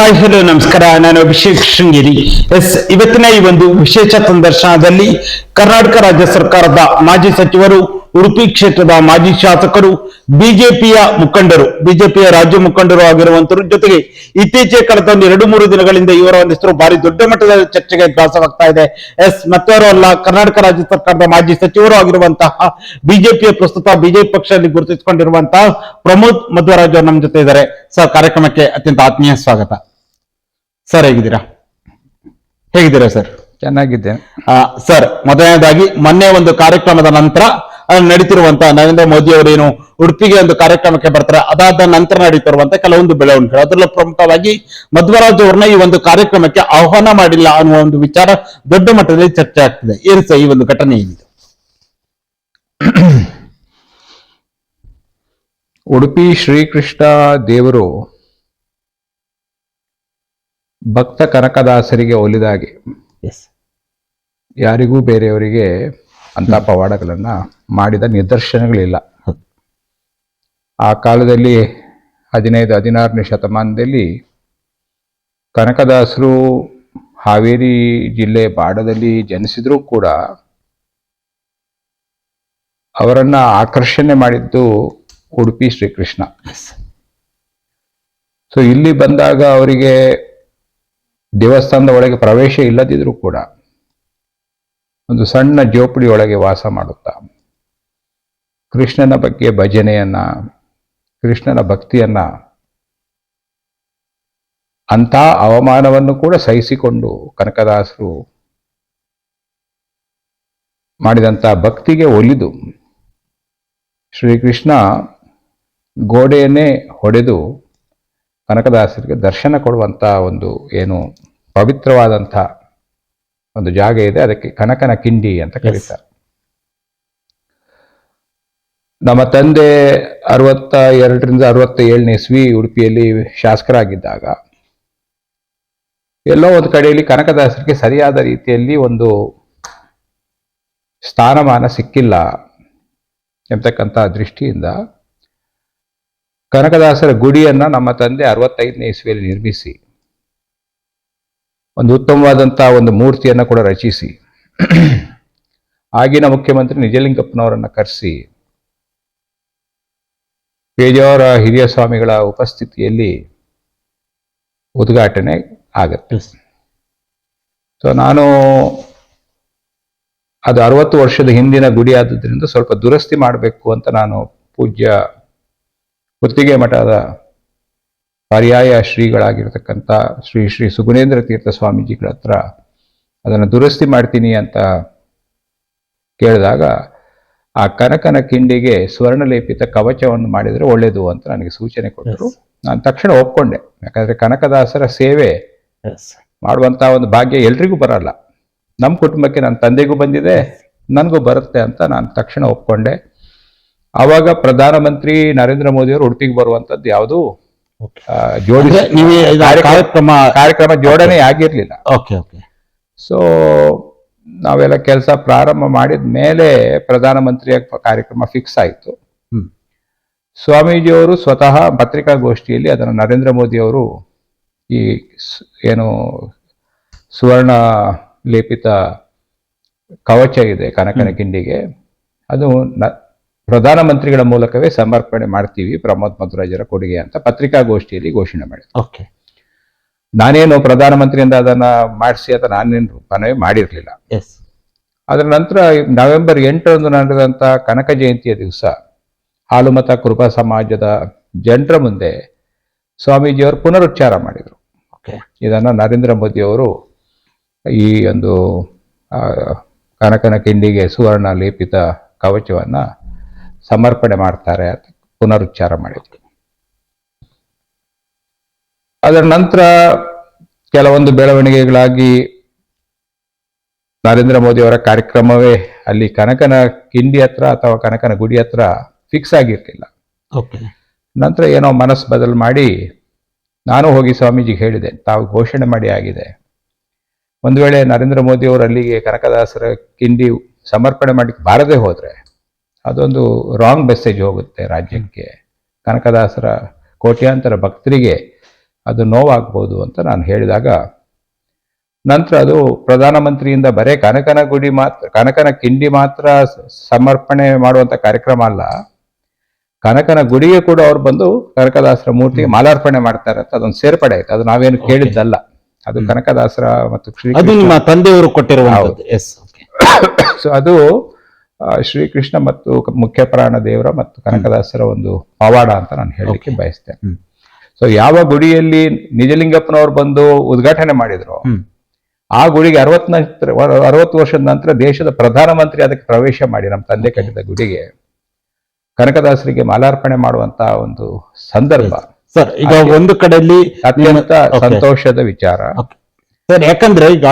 Hi hello ನಮಸ್ಕಾರ. ನಾನು ಅಭಿಷೇಕ್ ಶೃಂಗೇರಿ. ಇವತ್ತಿನ ಈ ಒಂದು ವಿಶೇಷ ಸಂದರ್ಶನದಲ್ಲಿ ಕರ್ನಾಟಕ ರಾಜ್ಯ ಸರ್ಕಾರದ ಮಾಜಿ ಸಚಿವರು, ಉಡುಪಿ ಕ್ಷೇತ್ರದ ಮಾಜಿ ಶಾಸಕರು, ಬಿಜೆಪಿಯ ರಾಜ್ಯ ಮುಖಂಡರು ಆಗಿರುವಂತರು, ಜೊತೆಗೆ ಇತ್ತೀಚೆಗೆ ಕಳೆದ ಒಂದು 2-3 ದಿನಗಳಿಂದ ಇವರ ಒಂದು ಹೆಸರು ಭಾರಿ ದೊಡ್ಡ ಮಟ್ಟದ ಚರ್ಚೆಗೆ ಗ್ರಾಸವಾಗ್ತಾ ಇದೆ. ಮತ್ತವರು ಅಲ್ಲ, ಕರ್ನಾಟಕ ರಾಜ್ಯ ಸರ್ಕಾರದ ಮಾಜಿ ಸಚಿವರು ಆಗಿರುವಂತಹ ಬಿಜೆಪಿಯ ಬಿಜೆಪಿ ಪಕ್ಷದಲ್ಲಿ ಗುರುತಿಸಿಕೊಂಡಿರುವಂತಹ ಪ್ರಮೋದ್ ಮಧ್ವರಾಜ್ ಅವರು ನಮ್ಮ ಜೊತೆ ಇದ್ದಾರೆ. ಸರ್, ಕಾರ್ಯಕ್ರಮಕ್ಕೆ ಅತ್ಯಂತ ಆತ್ಮೀಯ ಸ್ವಾಗತ. ಸರ್, ಹೇಗಿದ್ದೀರಾ ಸರ್? ಚೆನ್ನಾಗಿದ್ದೇನೆ ಸರ್, ಮೊದಲನೇದಾಗಿ ಮೊನ್ನೆ ಒಂದು ಕಾರ್ಯಕ್ರಮದ ನಂತರ ನಡೀತಿರುವಂತಹ ನರೇಂದ್ರ ಮೋದಿ ಅವರೇನು ಉಡುಪಿಗೆ ಒಂದು ಕಾರ್ಯಕ್ರಮಕ್ಕೆ ಬರ್ತಾರೆ, ಅದಾದ ನಂತರ ನಡೀತಿರುವಂತಹ ಕೆಲವೊಂದು ಬೆಳವಣಿಗೆಗಳು, ಅದರಲ್ಲೂ ಪ್ರಮುಖವಾಗಿ ಮಧ್ವರಾಜ್ ಅವ್ರನ್ನ ಈ ಒಂದು ಕಾರ್ಯಕ್ರಮಕ್ಕೆ ಆಹ್ವಾನ ಮಾಡಿಲ್ಲ ಅನ್ನುವ ಒಂದು ವಿಚಾರ ದೊಡ್ಡ ಮಟ್ಟದಲ್ಲಿ ಚರ್ಚೆ ಆಗ್ತಿದೆ. ಏನು ಸರ್ ಈ ಒಂದು ಘಟನೆ ಏನಿದೆ? ಉಡುಪಿ ಶ್ರೀಕೃಷ್ಣ ದೇವರು ಭಕ್ತ ಕನಕದಾಸರಿಗೆ ಒಲಿದಾಗೆ ಯಾರಿಗೂ ಬೇರೆಯವರಿಗೆ ಅಂತ ಪವಾಡಗಳನ್ನ ಮಾಡಿದ ನಿದರ್ಶನಗಳಿಲ್ಲ. ಆ ಕಾಲದಲ್ಲಿ 15-16ನೇ ಶತಮಾನದಲ್ಲಿ ಕನಕದಾಸರು ಹಾವೇರಿ ಜಿಲ್ಲೆ ಬಾಡದಲ್ಲಿ ಜನಿಸಿದ್ರೂ ಕೂಡ ಅವರನ್ನ ಆಕರ್ಷಣೆ ಮಾಡಿದ್ದು ಉಡುಪಿ ಶ್ರೀಕೃಷ್ಣ. ಸೊ ಇಲ್ಲಿ ಬಂದಾಗ ಅವರಿಗೆ ದೇವಸ್ಥಾನದ ಒಳಗೆ ಪ್ರವೇಶ ಇಲ್ಲದಿದ್ರೂ ಕೂಡ ಒಂದು ಸಣ್ಣ ಜೋಪಡಿ ಒಳಗೆ ವಾಸ ಮಾಡುತ್ತಾ ಕೃಷ್ಣನ ಬಗ್ಗೆ ಭಜನೆಯನ್ನ, ಕೃಷ್ಣನ ಭಕ್ತಿಯನ್ನ, ಅಂಥ ಅವಮಾನವನ್ನು ಕೂಡ ಸಹಿಸಿಕೊಂಡು ಕನಕದಾಸರು ಮಾಡಿದಂಥ ಭಕ್ತಿಗೆ ಒಲಿದು ಶ್ರೀಕೃಷ್ಣ ಗೋಡೆಯನ್ನೇ ಹೊಡೆದು ಕನಕದಾಸರಿಗೆ ದರ್ಶನ ಕೊಡುವಂಥ ಒಂದು ಏನು ಪವಿತ್ರವಾದಂಥ ಒಂದು ಜಾಗ ಇದೆ, ಅದಕ್ಕೆ ಕನಕನ ಕಿಂಡಿ ಅಂತ ಕರೀತಾರೆ. ನಮ್ಮ ತಂದೆ 62ರಿಂದ 67ನೇ ಇಸ್ವಿ ಉಡುಪಿಯಲ್ಲಿ ಶಾಸಕರಾಗಿದ್ದಾಗ ಎಲ್ಲೋ ಒಂದು ಕಡೆಯಲ್ಲಿ ಕನಕದಾಸರಿಗೆ ಸರಿಯಾದ ರೀತಿಯಲ್ಲಿ ಒಂದು ಸ್ಥಾನಮಾನ ಸಿಕ್ಕಿಲ್ಲ ಎಂಬತಕ್ಕಂಥ ದೃಷ್ಟಿಯಿಂದ ಕನಕದಾಸರ ಗುಡಿಯನ್ನ ನಮ್ಮ ತಂದೆ 65ನೇ ಇಸ್ವಿಯಲ್ಲಿ ನಿರ್ಮಿಸಿ ಒಂದು ಉತ್ತಮವಾದಂಥ ಒಂದು ಮೂರ್ತಿಯನ್ನು ಕೂಡ ರಚಿಸಿ ಆಗಿನ ಮುಖ್ಯಮಂತ್ರಿ ನಿಜಲಿಂಗಪ್ಪನವರನ್ನ ಕರೆಸಿ ಪೇಜಾವರ ಹಿರಿಯ ಸ್ವಾಮಿಗಳ ಉಪಸ್ಥಿತಿಯಲ್ಲಿ ಉದ್ಘಾಟನೆ ಆಗತ್ತೆ. ಸೊ ನಾನು ಅದು 60 ವರ್ಷದ ಹಿಂದಿನ ಗುಡಿ ಆದ್ರಿಂದ ಸ್ವಲ್ಪ ದುರಸ್ತಿ ಮಾಡಬೇಕು ಅಂತ ನಾನು ಪೂಜ್ಯ ಕುತ್ತಿಗೆ ಮಠದ ಪರ್ಯಾಯ ಶ್ರೀಗಳಾಗಿರ್ತಕ್ಕಂಥ ಶ್ರೀ ಸುಗುಣೇಂದ್ರ ತೀರ್ಥ ಸ್ವಾಮೀಜಿಗಳ ಹತ್ರ ಅದನ್ನು ದುರಸ್ತಿ ಮಾಡ್ತೀನಿ ಅಂತ ಕೇಳಿದಾಗ ಆ ಕನಕನ ಕಿಂಡಿಗೆ ಸ್ವರ್ಣಲೇಪಿತ ಕವಚವನ್ನು ಮಾಡಿದರೆ ಒಳ್ಳೇದು ಅಂತ ನನಗೆ ಸೂಚನೆ ಕೊಟ್ಟರು. ನಾನು ತಕ್ಷಣ ಒಪ್ಕೊಂಡೆ. ಯಾಕಂದ್ರೆ ಕನಕದಾಸರ ಸೇವೆ ಮಾಡುವಂಥ ಒಂದು ಭಾಗ್ಯ ಎಲ್ರಿಗೂ ಬರಲ್ಲ. ನಮ್ಮ ಕುಟುಂಬಕ್ಕೆ ನನ್ನ ತಂದೆಗೂ ಬಂದಿದೆ, ನನಗೂ ಬರುತ್ತೆ ಅಂತ ನಾನು ತಕ್ಷಣ ಒಪ್ಕೊಂಡೆ. ಆವಾಗ ಪ್ರಧಾನಮಂತ್ರಿ ನರೇಂದ್ರ ಮೋದಿ ಅವರು ಉಡುಪಿಗೆ ಬರುವಂತದ್ದು ಯಾವುದು ಕಾರ್ಯಕ್ರಮ ಜೋಡಣೆ ಆಗಿರ್ಲಿಲ್ಲ. ಸೊ ನಾವೆಲ್ಲ ಕೆಲಸ ಪ್ರಾರಂಭ ಮಾಡಿದ ಮೇಲೆ ಪ್ರಧಾನಮಂತ್ರಿಯ ಕಾರ್ಯಕ್ರಮ ಫಿಕ್ಸ್ ಆಯಿತು. ಸ್ವಾಮೀಜಿಯವರು ಸ್ವತಃ ಪತ್ರಿಕಾಗೋಷ್ಠಿಯಲ್ಲಿ ಅದನ್ನು ನರೇಂದ್ರ ಮೋದಿ ಅವರು ಈ ಏನು ಸುವರ್ಣ ಲೇಪಿತ ಕವಚ ಇದೆ ಕನಕನ ಕಿಂಡಿಗೆ, ಅದು ಪ್ರಧಾನಮಂತ್ರಿಗಳ ಮೂಲಕವೇ ಸಮರ್ಪಣೆ ಮಾಡ್ತೀವಿ ಪ್ರಮೋದ್ ಮಧ್ವರಾಜರ ಕೊಡುಗೆ ಅಂತ ಪತ್ರಿಕಾಗೋಷ್ಠಿಯಲ್ಲಿ ಘೋಷಣೆ ಮಾಡಿದ್ರು. ನಾನೇನು ಪ್ರಧಾನಮಂತ್ರಿಯಿಂದ ಅದನ್ನ ಮಾಡಿಸಿ ಅಂತ ನಾನೇನು ಮನವಿ ಮಾಡಿರ್ಲಿಲ್ಲ. ಅದರ ನಂತರ ನವೆಂಬರ್ 8ರಂದು ನಡೆದಂತ ಕನಕ ಜಯಂತಿಯ ದಿವಸ ಹಾಲುಮತ ಕೃಪಾ ಸಮಾಜದ ಜನರ ಮುಂದೆ ಸ್ವಾಮೀಜಿಯವರು ಪುನರುಚ್ಚಾರ ಮಾಡಿದರು. ಇದನ್ನ ನರೇಂದ್ರ ಮೋದಿ ಅವರು ಈ ಒಂದು ಕನಕನ ಕಿಂಡಿಗೆ ಸುವರ್ಣ ಲೇಪಿತ ಕವಚವನ್ನ ಸಮರ್ಪಣೆ ಮಾಡ್ತಾರೆ ಅಂತ ಪುನರುಚ್ಚಾರ ಮಾಡಿದ್ರು. ಅದರ ನಂತರ ಕೆಲವೊಂದು ಬೆಳವಣಿಗೆಗಳಾಗಿ ನರೇಂದ್ರ ಮೋದಿ ಅವರ ಕಾರ್ಯಕ್ರಮವೇ ಅಲ್ಲಿ ಕನಕನ ಕಿಂಡಿ ಹತ್ರ ಅಥವಾ ಕನಕನ ಗುಡಿ ಹತ್ರ ಫಿಕ್ಸ್ ಆಗಿರ್ಲಿಲ್ಲ. ನಂತರ ಏನೋ ಮನಸ್ಸು ಬದಲು ಮಾಡಿ ನಾನು ಹೋಗಿ ಸ್ವಾಮೀಜಿಗೆ ಹೇಳಿದೆ, ತಾವು ಘೋಷಣೆ ಮಾಡಿ ಆಗಿದೆ, ಒಂದು ವೇಳೆ ನರೇಂದ್ರ ಮೋದಿ ಅವರು ಅಲ್ಲಿಗೆ ಕನಕದಾಸರ ಕಿಂಡಿ ಸಮರ್ಪಣೆ ಮಾಡಲಿಕ್ಕೆ ಬಾರದೆ ಹೋದ್ರೆ ಅದೊಂದು ರಾಂಗ್ ಮೆಸೇಜ್ ಹೋಗುತ್ತೆ ರಾಜ್ಯಕ್ಕೆ. ಕನಕದಾಸರ ಕೋಟ್ಯಾಂತರ ಭಕ್ತರಿಗೆ ಅದು ನೋವಾಗ್ಬೋದು ಅಂತ ನಾನು ಹೇಳಿದಾಗ, ನಂತರ ಅದು ಪ್ರಧಾನಮಂತ್ರಿಯಿಂದ ಬರೇ ಕನಕನ ಕಿಂಡಿ ಮಾತ್ರ ಸಮರ್ಪಣೆ ಮಾಡುವಂತ ಕಾರ್ಯಕ್ರಮ ಅಲ್ಲ, ಕನಕನ ಗುಡಿಗೆ ಕೂಡ ಅವ್ರು ಬಂದು ಕನಕದಾಸರ ಮೂರ್ತಿಗೆ ಮಾಲಾರ್ಪಣೆ ಮಾಡ್ತಾರೆ ಅಂತ ಅದೊಂದು ಸೇರ್ಪಡೆ ಆಯ್ತು. ಅದು ನಾವೇನು ಕೇಳಿದ್ದಲ್ಲ, ಅದು ಕನಕದಾಸರ ಮತ್ತು ಅದು ನಿಮ್ಮ ತಂದೆಯವರು ಕೊಟ್ಟಿರುವುದು. ಸೊ ಅದು ಶ್ರೀಕೃಷ್ಣ ಮತ್ತು ಮುಖ್ಯ ಪ್ರಾಣ ದೇವರ ಮತ್ತು ಕನಕದಾಸರ ಒಂದು ಪವಾಡ ಅಂತ ನಾನು ಹೇಳಲಿಕ್ಕೆ ಬಯಸ್ತೇನೆ. ಸೊ ಯಾವ ಗುಡಿಯಲ್ಲಿ ನಿಜಲಿಂಗಪ್ಪನವ್ರು ಬಂದು ಉದ್ಘಾಟನೆ ಮಾಡಿದ್ರು, ಆ ಗುಡಿಗೆ 60 ವರ್ಷದ ನಂತರ ದೇಶದ ಪ್ರಧಾನಮಂತ್ರಿ ಅದಕ್ಕೆ ಪ್ರವೇಶ ಮಾಡಿ ನಮ್ಮ ತಂದೆ ಕಟ್ಟಿದ ಗುಡಿಗೆ ಕನಕದಾಸರಿಗೆ ಮಾಲಾರ್ಪಣೆ ಮಾಡುವಂತ ಒಂದು ಸಂದರ್ಭ ಸರ್. ಈಗ ಒಂದು ಕಡೆಯಲ್ಲಿ ಅತ್ಯಂತ ಸಂತೋಷದ ವಿಚಾರ ಸರ್, ಯಾಕಂದ್ರೆ ಈಗ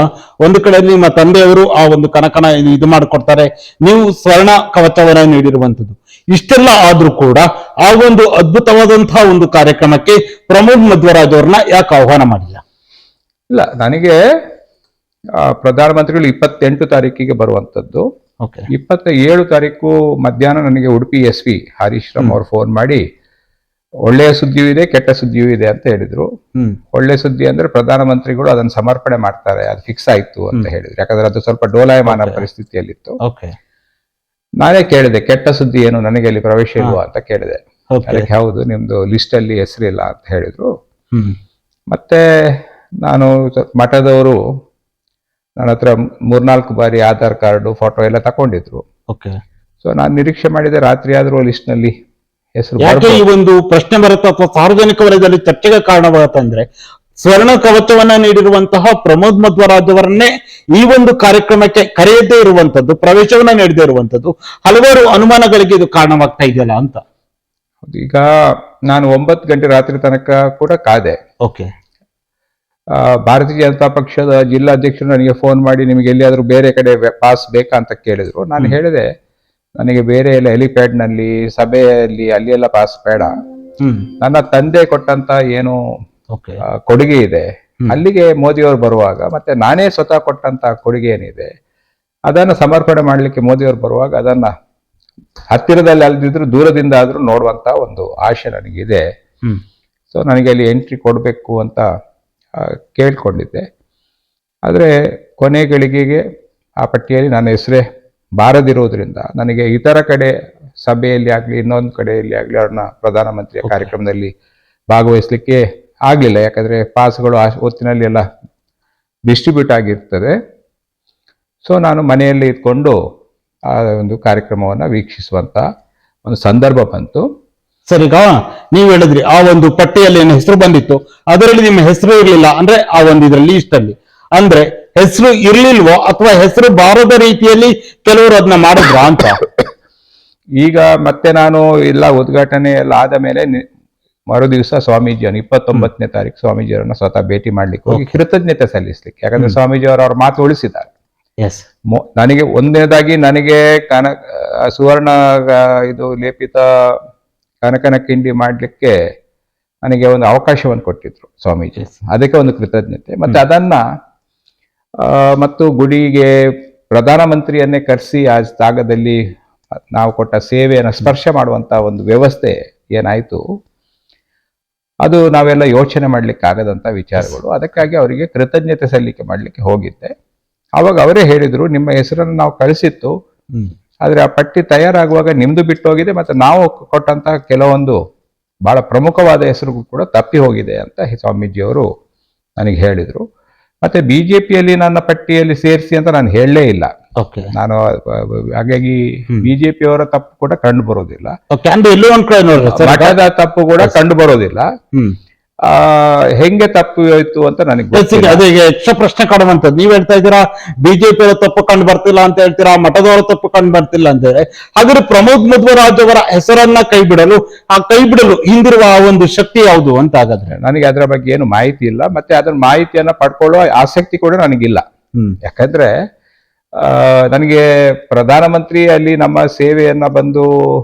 ಒಂದು ಕಡೆಯಲ್ಲಿ ನಿಮ್ಮ ತಂದೆಯವರು ಆ ಒಂದು ಕನಕನ ಇದು ಮಾಡಿಕೊಡ್ತಾರೆ, ನೀವು ಸ್ವರ್ಣ ಕವಚವನ್ನ ನೀಡಿರುವಂತದ್ದು. ಇಷ್ಟೆಲ್ಲ ಆದ್ರೂ ಕೂಡ ಆ ಒಂದು ಅದ್ಭುತವಾದಂತಹ ಒಂದು ಕಾರ್ಯಕ್ರಮಕ್ಕೆ ಪ್ರಮೋದ್ ಮಧ್ವರಾಜ್ ಅವ್ರನ್ನ ಯಾಕೆ ಆಹ್ವಾನ ಮಾಡಿಲ್ಲ? ಇಲ್ಲ, ನನಗೆ ಪ್ರಧಾನಮಂತ್ರಿಗಳು 28 ತಾರೀಕಿಗೆ ಬರುವಂತದ್ದು. 27 ತಾರೀಕು ಮಧ್ಯಾಹ್ನ ನನಗೆ ಉಡುಪಿ SP ಹರೀಶ್ ರಾಮ್ ಅವರು ಫೋನ್ ಮಾಡಿ ಒಳ್ಳೆಯ ಸುದ್ದಿಯೂ ಇದೆ, ಕೆಟ್ಟ ಸುದ್ದಿಯೂ ಇದೆ ಅಂತ ಹೇಳಿದ್ರು. ಒಳ್ಳೆ ಸುದ್ದಿ ಅಂದ್ರೆ ಪ್ರಧಾನಮಂತ್ರಿಗಳು ಅದನ್ನು ಸಮರ್ಪಣೆ ಮಾಡ್ತಾರೆ, ಅದು ಫಿಕ್ಸ್ ಆಯ್ತು ಅಂತ ಹೇಳಿದ್ರು. ಯಾಕಂದ್ರೆ ಅದು ಸ್ವಲ್ಪ ಡೋಲಾಯಮಾನ ಪರಿಸ್ಥಿತಿಯಲ್ಲಿತ್ತು. ನಾನೇ ಕೇಳಿದೆ, ಕೆಟ್ಟ ಸುದ್ದಿ ಏನು, ನನಗೆ ಅಲ್ಲಿ ಪ್ರವೇಶ ಇಲ್ವಾ ಅಂತ ಕೇಳಿದೆ. ಅದಕ್ಕೆ ಹೌದು, ನಿಮ್ದು ಲಿಸ್ಟ್ ಅಲ್ಲಿ ಹೆಸರಿಲ್ಲ ಅಂತ ಹೇಳಿದ್ರು. ಮತ್ತೆ ನಾನು ಮಠದವರು ನನ್ನ ಹತ್ರ 3-4 ಬಾರಿ ಆಧಾರ್ ಕಾರ್ಡು ಫೋಟೋ ಎಲ್ಲ ತಕೊಂಡಿದ್ರು. ಸೊ ನಾನು ನಿರೀಕ್ಷೆ ಮಾಡಿದೆ ರಾತ್ರಿ ಆದ್ರೂ ಲಿಸ್ಟ್ ನಲ್ಲಿ ಹೆಸರು. ಯಾಕೆ ಈ ಒಂದು ಪ್ರಶ್ನೆ ಬರುತ್ತೆ ಅಥವಾ ಸಾರ್ವಜನಿಕ ವಲಯದಲ್ಲಿ ಚರ್ಚೆಗೆ ಕಾರಣವಾಗುತ್ತಂದ್ರೆ, ಸ್ವರ್ಣ ಕವಚವನ್ನ ನೀಡಿರುವಂತಹ ಪ್ರಮೋದ್ ಮಧ್ವರಾಜ್ ಅವರನ್ನೇ ಈ ಒಂದು ಕಾರ್ಯಕ್ರಮಕ್ಕೆ ಕರೆಯದೇ ಇರುವಂತದ್ದು, ಪ್ರವೇಶವನ್ನ ನೀಡದೇ ಇರುವಂತದ್ದು ಹಲವಾರು ಅನುಮಾನಗಳಿಗೆ ಇದು ಕಾರಣವಾಗ್ತಾ ಇದೆಯಲ್ಲ ಅಂತ. ಈಗ ನಾನು 9 ಗಂಟೆ ರಾತ್ರಿ ತನಕ ಕೂಡ ಕಾದೆ. ಭಾರತೀಯ ಜನತಾ ಪಕ್ಷದ ಜಿಲ್ಲಾಧ್ಯಕ್ಷರು ನನಗೆ ಫೋನ್ ಮಾಡಿ, ನಿಮಗೆ ಎಲ್ಲಿಯಾದ್ರೂ ಬೇರೆ ಕಡೆ ಪಾಸ್ ಬೇಕಾ ಅಂತ ಕೇಳಿದ್ರು. ನಾನು ಹೇಳಿದೆ, ನನಗೆ ಬೇರೆ ಎಲ್ಲ ಹೆಲಿಪ್ಯಾಡ್ ನಲ್ಲಿ ಸಭೆಯಲ್ಲಿ ಅಲ್ಲಿ ಎಲ್ಲ ಪಾಸ್ ಬೇಡ, ನನ್ನ ತಂದೆ ಕೊಟ್ಟಂತ ಏನು ಕೊಡುಗೆ ಇದೆ ಅಲ್ಲಿಗೆ ಮೋದಿಯವರು ಬರುವಾಗ, ಮತ್ತೆ ನಾನೇ ಸ್ವತಃ ಕೊಟ್ಟಂತ ಕೊಡುಗೆ ಏನಿದೆ ಅದನ್ನ ಸಮರ್ಪಣೆ ಮಾಡ್ಲಿಕ್ಕೆ ಮೋದಿಯವರು ಬರುವಾಗ ಅದನ್ನ ಹತ್ತಿರದಲ್ಲಿ ಅಲ್ದಿದ್ರು ದೂರದಿಂದ ಆದ್ರೂ ನೋಡುವಂತ ಒಂದು ಆಶೆ ನನಗಿದೆ. ಸೊ ನನಗೆ ಅಲ್ಲಿ ಎಂಟ್ರಿ ಕೊಡ್ಬೇಕು ಅಂತ ಕೇಳ್ಕೊಂಡಿದ್ದೆ. ಆದ್ರೆ ಕೊನೆ ಗಳಿಗೆಗೆ ಆ ಪಟ್ಟಿಯಲ್ಲಿ ನನ್ನ ಹೆಸರೇ ಬಾರದಿರುವುದರಿಂದ ನನಗೆ ಇತರ ಕಡೆ ಸಭೆಯಲ್ಲಿ ಆಗ್ಲಿ ಇನ್ನೊಂದು ಕಡೆಯಲ್ಲಿ ಆಗ್ಲಿ ಅವ್ರನ್ನ ಪ್ರಧಾನಮಂತ್ರಿಯ ಕಾರ್ಯಕ್ರಮದಲ್ಲಿ ಭಾಗವಹಿಸ್ಲಿಕ್ಕೆ ಆಗ್ಲಿಲ್ಲ. ಯಾಕಂದ್ರೆ ಪಾಸ್ಗಳು ಆ ಹೊತ್ತಿನಲ್ಲಿ ಎಲ್ಲ ಡಿಸ್ಟ್ರಿಬ್ಯೂಟ್ ಆಗಿರ್ತದೆ. ಸೊ ನಾನು ಮನೆಯಲ್ಲಿ ಇದ್ಕೊಂಡು ಆ ಒಂದು ಕಾರ್ಯಕ್ರಮವನ್ನ ವೀಕ್ಷಿಸುವಂತ ಒಂದು ಸಂದರ್ಭ ಬಂತು. ಸರ್, ಈಗ ನೀವು ಹೇಳಿದ್ರಿ ಆ ಒಂದು ಪಟ್ಟಿಯಲ್ಲಿ ಏನು ಹೆಸರು ಬಂದಿತ್ತು, ಅದರಲ್ಲಿ ನಿಮ್ಮ ಹೆಸರು ಇರ್ಲಿಲ್ಲ ಅಂದ್ರೆ ಆ ಒಂದು ಇದರಲ್ಲಿ ಇಷ್ಟಲ್ಲಿ ಅಂದ್ರೆ ಹೆಸರು ಇರ್ಲಿಲ್ವೋ ಅಥವಾ ಹೆಸರು ಬಾರದ ರೀತಿಯಲ್ಲಿ ಕೆಲವರು ಅದನ್ನ ಮಾಡಿದ್ರ ಅಂತ? ಈಗ ಮತ್ತೆ ನಾನು ಎಲ್ಲ ಉದ್ಘಾಟನೆ ಎಲ್ಲ ಆದ ಮೇಲೆ ಮರು ದಿವಸ ಸ್ವಾಮೀಜಿಯನ್ನು 29ನೇ ತಾರೀಕು ಸ್ವಾಮೀಜಿಯವರನ್ನ ಸ್ವತಃ ಭೇಟಿ ಮಾಡ್ಲಿಕ್ಕೆ ಹೋಗಿ ಕೃತಜ್ಞತೆ ಸಲ್ಲಿಸ್ಲಿಕ್ಕೆ, ಯಾಕಂದ್ರೆ ಸ್ವಾಮೀಜಿಯವರು ಅವ್ರ ಮಾತು ಉಳಿಸಿದ್ದಾರೆ. ನನಗೆ ಒಂದನೇದಾಗಿ ನನಗೆ ಸುವರ್ಣ ಇದು ಲೇಪಿತ ಕನಕನ ಕಿಂಡಿ ಮಾಡ್ಲಿಕ್ಕೆ ನನಗೆ ಒಂದು ಅವಕಾಶವನ್ನು ಕೊಟ್ಟಿದ್ರು ಸ್ವಾಮೀಜಿ, ಅದಕ್ಕೆ ಒಂದು ಕೃತಜ್ಞತೆ. ಮತ್ತೆ ಅದನ್ನ ಮತ್ತು ಗುಡಿಗೆ ಪ್ರಧಾನಮಂತ್ರಿಯನ್ನೇ ಕರೆಸಿ ಆ ಜಾಗದಲ್ಲಿ ನಾವು ಕೊಟ್ಟ ಸೇವೆಯನ್ನು ಸ್ಪರ್ಶ ಮಾಡುವಂತ ಒಂದು ವ್ಯವಸ್ಥೆ ಏನಾಯ್ತು, ಅದು ನಾವೆಲ್ಲ ಯೋಚನೆ ಮಾಡ್ಲಿಕ್ಕೆ ಆಗದಂತ ವಿಚಾರಗಳು. ಅದಕ್ಕಾಗಿ ಅವರಿಗೆ ಕೃತಜ್ಞತೆ ಸಲ್ಲಿಕೆ ಮಾಡ್ಲಿಕ್ಕೆ ಹೋಗಿದ್ದೆ. ಅವಾಗ ಅವರೇ ಹೇಳಿದ್ರು, ನಿಮ್ಮ ಹೆಸರನ್ನು ನಾವು ಕಳಿಸಿತ್ತು, ಆದ್ರೆ ಆ ಪಟ್ಟಿ ತಯಾರಾಗುವಾಗ ನಿಮ್ದು ಬಿಟ್ಟು ಹೋಗಿದೆ, ಮತ್ತೆ ನಾವು ಕೊಟ್ಟಂತ ಕೆಲವೊಂದು ಬಹಳ ಪ್ರಮುಖವಾದ ಹೆಸರು ಕೂಡ ತಪ್ಪಿ ಹೋಗಿದೆ ಅಂತ ಸ್ವಾಮೀಜಿಯವರು ನನಗೆ ಹೇಳಿದ್ರು. ಮತ್ತೆ ಬಿಜೆಪಿಯಲ್ಲಿ ನನ್ನ ಪಟ್ಟಿಯಲ್ಲಿ ಸೇರಿಸಿ ಅಂತ ನಾನು ಹೇಳಲೇ ಇಲ್ಲ. ನಾನು ಹಾಗಾಗಿ ಬಿಜೆಪಿಯವರ ತಪ್ಪು ಕೂಡ ಕಂಡು ಬರೋದಿಲ್ಲ, ಮಠದ ತಪ್ಪು ಕೂಡ ಕಂಡು ಬರೋದಿಲ್ಲ. ಹೆಂಗೆ ತಪ್ಪು ಹೋಯ್ತು ಅಂತ ನನಗೆ ಅದೇ ಯಕ್ಷ ಪ್ರಶ್ನೆ ಕಾಡುವಂತದ್ದು. ನೀವ್ ಹೇಳ್ತಾ ಇದ್ದೀರಾ ಬಿಜೆಪಿ ಅವರ ತಪ್ಪು ಕಂಡು ಬರ್ತಿಲ್ಲ ಅಂತ ಹೇಳ್ತೀರಾ, ಮಠದವರ ತಪ್ಪು ಕಂಡು ಬರ್ತಿಲ್ಲ ಅಂತ ಹೇಳಿ. ಹಾಗಾದ್ರೆ ಪ್ರಮೋದ್ ಮಧ್ವರಾಜ್ ಅವರ ಹೆಸರನ್ನ ಕೈ ಬಿಡಲು ಹಿಂದಿರುವ ಆ ಒಂದು ಶಕ್ತಿ ಯಾವುದು ಅಂತ? ಹಾಗಾದ್ರೆ ನನಗೆ ಅದರ ಬಗ್ಗೆ ಏನು ಮಾಹಿತಿ ಇಲ್ಲ, ಮತ್ತೆ ಅದರ ಮಾಹಿತಿಯನ್ನ ಪಡ್ಕೊಳ್ಳೋ ಆಸಕ್ತಿ ಕೂಡ ನನಗಿಲ್ಲ. ಯಾಕಂದ್ರೆ ನನಗೆ ಪ್ರಧಾನಮಂತ್ರಿ ಅಲ್ಲಿ ನಮ್ಮ ಸೇವೆಯನ್ನ ಬಂದು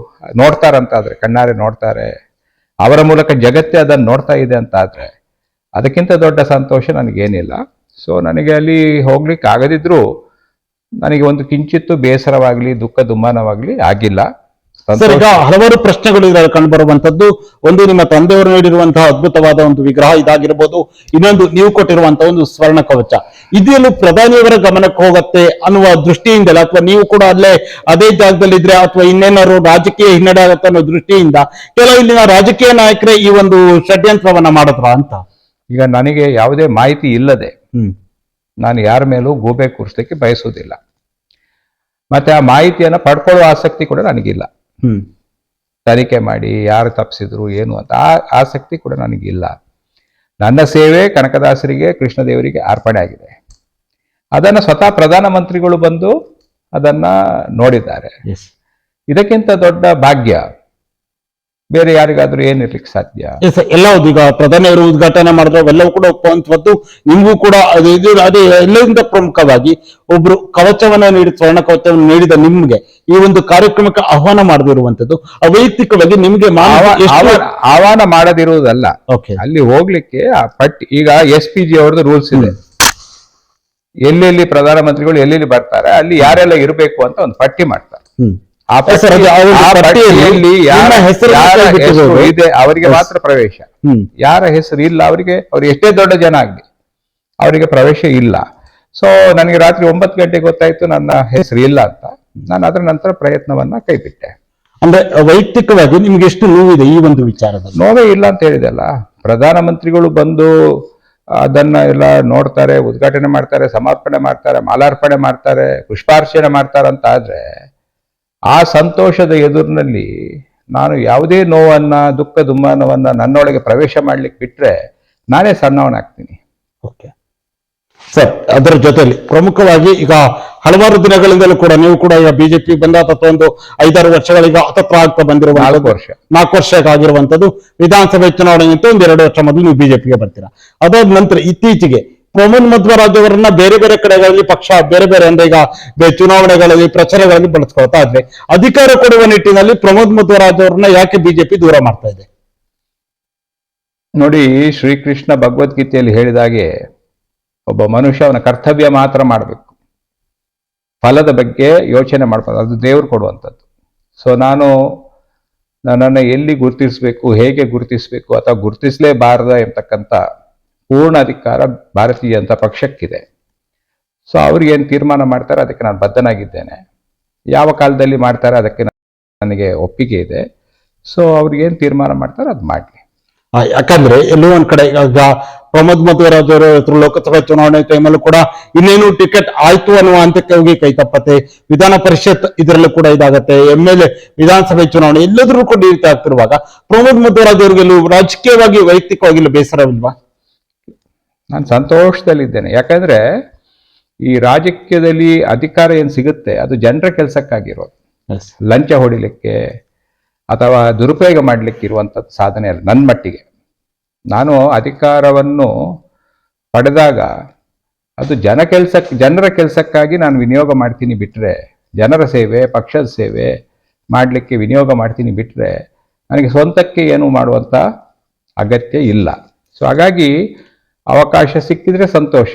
ನೋಡ್ತಾರಂತಾದ್ರೆ, ಕಣ್ಣಾರೆ ನೋಡ್ತಾರೆ, ಅವರ ಮೂಲಕ ಜಗತ್ತೇ ಅದನ್ನು ನೋಡ್ತಾ ಇದೆ ಅಂತ ಆದ್ರೆ ಅದಕ್ಕಿಂತ ದೊಡ್ಡ ಸಂತೋಷ ನನಗೇನಿಲ್ಲ. ಸೊ ನನಗೆ ಅಲ್ಲಿ ಹೋಗ್ಲಿಕ್ಕೆ ಆಗದಿದ್ರು ನನಗೆ ಒಂದು ಕಿಂಚಿತ್ತು ಬೇಸರವಾಗ್ಲಿ ದುಃಖ ದುಮ್ಮಾನವಾಗ್ಲಿ ಆಗಿಲ್ಲ. ಸರ್, ಈಗ ಹಲವಾರು ಪ್ರಶ್ನೆಗಳು ಇದರಲ್ಲಿ ಕಂಡು ಬರುವಂತದ್ದು. ಒಂದು, ನಿಮ್ಮ ತಂದೆಯವರು ನೀಡಿರುವಂತಹ ಅದ್ಭುತವಾದ ಒಂದು ವಿಗ್ರಹ ಇದಾಗಿರ್ಬೋದು. ಇನ್ನೊಂದು, ನೀವು ಕೊಟ್ಟಿರುವಂತಹ ಒಂದು ಸ್ವರ್ಣ ಕವಚ. ಇದೆಲ್ಲೂ ಪ್ರಧಾನಿಯವರ ಗಮನಕ್ಕೆ ಹೋಗುತ್ತೆ ಅನ್ನುವ ದೃಷ್ಟಿಯಿಂದಲೇ, ಅಥವಾ ನೀವು ಕೂಡ ಅದೇ ಜಾಗದಲ್ಲಿ ಇದ್ರೆ, ಅಥವಾ ಇನ್ನೇನಾದ್ರು ರಾಜಕೀಯ ಹಿನ್ನಡೆ ಆಗುತ್ತೆ ಅನ್ನೋ ದೃಷ್ಟಿಯಿಂದ ಕೆಲವು ಇಲ್ಲಿನ ರಾಜಕೀಯ ನಾಯಕರೇ ಈ ಒಂದು ಷಡ್ಯಂತ್ರವನ್ನ ಮಾಡಿದ್ರ ಅಂತ? ಈಗ ನನಗೆ ಯಾವುದೇ ಮಾಹಿತಿ ಇಲ್ಲದೆ ನಾನು ಯಾರ ಮೇಲೂ ಗೂಬೆ ಕೂರಿಸ್ಲಿಕ್ಕೆ ಬಯಸುವುದಿಲ್ಲ. ಮತ್ತೆ ಆ ಮಾಹಿತಿಯನ್ನ ಪಡ್ಕೊಳ್ಳುವ ಆಸಕ್ತಿ ಕೂಡ ನನಗಿಲ್ಲ. ತನಿಖೆ ಮಾಡಿ ಯಾರು ತಪ್ಪಿಸಿದ್ರು ಏನು ಅಂತ ಆ ಆಸಕ್ತಿ ಕೂಡ ನನಗಿಲ್ಲ. ನನ್ನ ಸೇವೆ ಕನಕದಾಸರಿಗೆ, ಕೃಷ್ಣದೇವರಿಗೆ ಅರ್ಪಣೆ ಆಗಿದೆ. ಅದನ್ನ ಸ್ವತಃ ಪ್ರಧಾನಮಂತ್ರಿಗಳು ಬಂದು ಅದನ್ನ ನೋಡಿದ್ದಾರೆ. ಇದಕ್ಕಿಂತ ದೊಡ್ಡ ಭಾಗ್ಯ ಬೇರೆ ಯಾರಿಗಾದ್ರೂ ಏನಿರ್ಲಿಕ್ಕೆ ಸಾಧ್ಯ? ಎಲ್ಲ ಈಗ ಪ್ರಧಾನಿಯವರು ಉದ್ಘಾಟನೆ ಮಾಡಿದ್ರೆ ಅವೆಲ್ಲವೂ ಕೂಡ ಒಪ್ಪುವಂತದ್ದು. ನಿಮಗೂ ಕೂಡ ಅದೇ ಎಲ್ಲರಿಂದ ಪ್ರಮುಖವಾಗಿ ಒಬ್ರು ಕವಚವನ್ನ ನೀಡಿ, ಸ್ವರ್ಣ ಕವಚವನ್ನು ನೀಡಿದ ನಿಮ್ಗೆ ಈ ಒಂದು ಕಾರ್ಯಕ್ರಮಕ್ಕೆ ಆಹ್ವಾನ ಮಾಡದಿರುವಂತದ್ದು ಅವೈಯಕ್ತಿಕವಾಗಿ ನಿಮ್ಗೆ ಆಹ್ವಾನ ಮಾಡದಿರುವುದಲ್ಲ. ಅಲ್ಲಿ ಹೋಗ್ಲಿಕ್ಕೆ ಆ ಪಟ್ಟಿ, ಈಗ SPG ಅವ್ರದ್ದು ರೂಲ್ಸ್ ಇದೆ. ಎಲ್ಲೆಲ್ಲಿ ಪ್ರಧಾನಮಂತ್ರಿಗಳು ಎಲ್ಲೆಲ್ಲಿ ಬರ್ತಾರೆ ಅಲ್ಲಿ ಯಾರೆಲ್ಲ ಇರಬೇಕು ಅಂತ ಒಂದು ಪಟ್ಟಿ ಮಾಡ್ತಾರೆ. ಆ ಪಟ್ಟಿಯಲ್ಲಿ ಹೆಸರು ಇದೆ ಅವರಿಗೆ ಮಾತ್ರ ಪ್ರವೇಶ. ಯಾರ ಹೆಸರು ಇಲ್ಲ ಅವರಿಗೆ, ಅವ್ರು ಎಷ್ಟೇ ದೊಡ್ಡ ಜನ ಆಗ್ಲಿ ಅವರಿಗೆ ಪ್ರವೇಶ ಇಲ್ಲ. ಸೊ ನನಗೆ ರಾತ್ರಿ 9 ಗಂಟೆಗೆ ಗೊತ್ತಾಯ್ತು ನನ್ನ ಹೆಸರು ಇಲ್ಲ ಅಂತ. ನಾನು ಅದರ ನಂತರ ಪ್ರಯತ್ನವನ್ನ ಕೈಬಿಟ್ಟೆ. ಅಂದ್ರೆ ವೈಯಕ್ತಿಕವಾಗಿ ನಿಮ್ಗೆ ಎಷ್ಟು ನೋವಿದೆ ಈ ಒಂದು ವಿಚಾರದಲ್ಲಿ? ನೋವೇ ಇಲ್ಲ ಅಂತ ಹೇಳಿದೆಲ್ಲ. ಪ್ರಧಾನಮಂತ್ರಿಗಳು ಬಂದು ಅದನ್ನ ಎಲ್ಲ ನೋಡ್ತಾರೆ, ಉದ್ಘಾಟನೆ ಮಾಡ್ತಾರೆ, ಸಮರ್ಪಣೆ ಮಾಡ್ತಾರೆ, ಮಾಲಾರ್ಪಣೆ ಮಾಡ್ತಾರೆ, ಪುಷ್ಪಾರ್ಚನೆ ಮಾಡ್ತಾರೆ ಅಂತ ಆದ್ರೆ ಆ ಸಂತೋಷದ ಎದುರಿನಲ್ಲಿ ನಾನು ಯಾವುದೇ ನೋವನ್ನ, ದುಃಖ ದುಮ್ಮಾನವನ್ನ ನನ್ನೊಳಗೆ ಪ್ರವೇಶ ಮಾಡ್ಲಿಕ್ಕೆ ಬಿಟ್ರೆ ನಾನೇ ಸಣ್ಣವನಾಗ್ತೀನಿ. ಓಕೆ ಸರ್, ಅದರ ಜೊತೆಯಲ್ಲಿ ಪ್ರಮುಖವಾಗಿ ಈಗ ಹಲವಾರು ದಿನಗಳಿಂದಲೂ ಕೂಡ ನೀವು ಕೂಡ ಈಗ ಬಿಜೆಪಿ ಬಂದ ಒಂದು 5-6 ವರ್ಷಗಳಿಗೆ ಹತ್ತತ್ರ ಆಗ್ತಾ ಬಂದಿರುವ 4 ವರ್ಷ ಆಗಿರುವಂತದ್ದು. ವಿಧಾನಸಭೆ ಚುನಾವಣೆಗಿಂತ 1-2 ವರ್ಷ ಮೊದಲು ನೀವು ಬಿಜೆಪಿಗೆ ಬರ್ತೀರಾ. ಅದಾದ ನಂತರ ಇತ್ತೀಚೆಗೆ ಪ್ರಮೋದ್ ಮಧ್ವರಾಜ್ ಅವರನ್ನ ಬೇರೆ ಬೇರೆ ಕಡೆಗಳಲ್ಲಿ ಪಕ್ಷ ಬೇರೆ ಬೇರೆ ಅಂದ್ರೆ ಈಗ ಚುನಾವಣೆಗಳಲ್ಲಿ ಪ್ರಚಾರಗಳಲ್ಲಿ ಬಳಸ್ಕೊಳ್ತಾ ಇದ್ರೆ, ಅಧಿಕಾರ ಕೊಡುವ ನಿಟ್ಟಿನಲ್ಲಿ ಪ್ರಮೋದ್ ಮಧ್ವರಾಜ್ ಅವರನ್ನ ಯಾಕೆ ಬಿಜೆಪಿ ದೂರ ಮಾಡ್ತಾ ಇದೆ? ನೋಡಿ, ಶ್ರೀಕೃಷ್ಣ ಭಗವದ್ಗೀತೆಯಲ್ಲಿ ಹೇಳಿದಾಗೆ ಒಬ್ಬ ಮನುಷ್ಯ ಅವನ ಕರ್ತವ್ಯ ಮಾತ್ರ ಮಾಡಬೇಕು, ಫಲದ ಬಗ್ಗೆ ಯೋಚನೆ ಮಾಡ್ಬೋದು, ಅದು ದೇವರು ಕೊಡುವಂಥದ್ದು. ಸೊ ನಾನು ನನ್ನನ್ನು ಎಲ್ಲಿ ಗುರುತಿಸಬೇಕು, ಹೇಗೆ ಗುರುತಿಸಬೇಕು ಅಥವಾ ಗುರುತಿಸಲೇಬಾರದ ಎಂಬತಕ್ಕಂಥ ಪೂರ್ಣ ಅಧಿಕಾರ ಭಾರತೀಯ ಜನತಾ ಪಕ್ಷಕ್ಕಿದೆ. ಸೊ ಅವ್ರಿಗೆ ಏನು ತೀರ್ಮಾನ ಮಾಡ್ತಾರೆ ಅದಕ್ಕೆ ನಾನು ಬದ್ಧನಾಗಿದ್ದೇನೆ. ಯಾವ ಕಾಲದಲ್ಲಿ ಮಾಡ್ತಾರೆ ಅದಕ್ಕೆ ನನಗೆ ಒಪ್ಪಿಗೆ ಇದೆ. ಸೊ ಅವ್ರಿಗೇನು ತೀರ್ಮಾನ ಮಾಡ್ತಾರೆ ಅದು ಮಾಡಲಿ. ಯಾಕಂದ್ರೆ ಎಲ್ಲೋ ಒಂದ್ ಕಡೆ ಈಗ ಪ್ರಮೋದ್ ಮಧ್ವರಾಜ್ ಅವರ ಲೋಕಸಭಾ ಚುನಾವಣೆ ಟೈಮಲ್ಲೂ ಕೂಡ ಇನ್ನೇನು ಟಿಕೆಟ್ ಆಯ್ತು ಅನ್ನುವ ಹಂತಕ್ಕೆ ಹೋಗಿ ಕೈ ತಪ್ಪತ್ತೆ. ವಿಧಾನ ಪರಿಷತ್ ಇದರಲ್ಲೂ ಕೂಡ ಇದಾಗತ್ತೆ. MLA ವಿಧಾನಸಭೆ ಚುನಾವಣೆ ಎಲ್ಲದರೂ ಕೂಡ ಈ ರೀತಿ ಆಗ್ತಿರುವಾಗ ಪ್ರಮೋದ್ ಮಧ್ವರಾಜ್ ಅವ್ರಿಗೆಲ್ಲೂ ರಾಜಕೀಯವಾಗಿ ವೈಯಕ್ತಿಕವಾಗಿ ಬೇಸರವಿಲ್ವಾ? ನಾನು ಸಂತೋಷದಲ್ಲಿದ್ದೇನೆ. ಯಾಕಂದ್ರೆ ಈ ರಾಜಕೀಯದಲ್ಲಿ ಅಧಿಕಾರ ಏನು ಸಿಗುತ್ತೆ ಅದು ಜನರ ಕೆಲಸಕ್ಕಾಗಿರೋದು. ಲಂಚ ಹೊಡಿಲಿಕ್ಕೆ ಅಥವಾ ದುರುಪಯೋಗ ಮಾಡಲಿಕ್ಕೆ ಇರುವಂಥದ್ದು ಸಾಧನೆ ಅಲ್ಲ. ನನ್ನ ಮಟ್ಟಿಗೆ ನಾನು ಅಧಿಕಾರವನ್ನು ಪಡೆದಾಗ ಅದು ಜನರ ಕೆಲಸಕ್ಕಾಗಿ ನಾನು ವಿನಿಯೋಗ ಮಾಡ್ತೀನಿ ಬಿಟ್ರೆ, ಜನರ ಸೇವೆ, ಪಕ್ಷದ ಸೇವೆ ಮಾಡಲಿಕ್ಕೆ ವಿನಿಯೋಗ ಮಾಡ್ತೀನಿ ಬಿಟ್ರೆ ನನಗೆ ಸ್ವಂತಕ್ಕೆ ಏನು ಮಾಡುವಂಥ ಅಗತ್ಯ ಇಲ್ಲ. ಸೊ ಹಾಗಾಗಿ ಅವಕಾಶ ಸಿಕ್ಕಿದ್ರೆ ಸಂತೋಷ,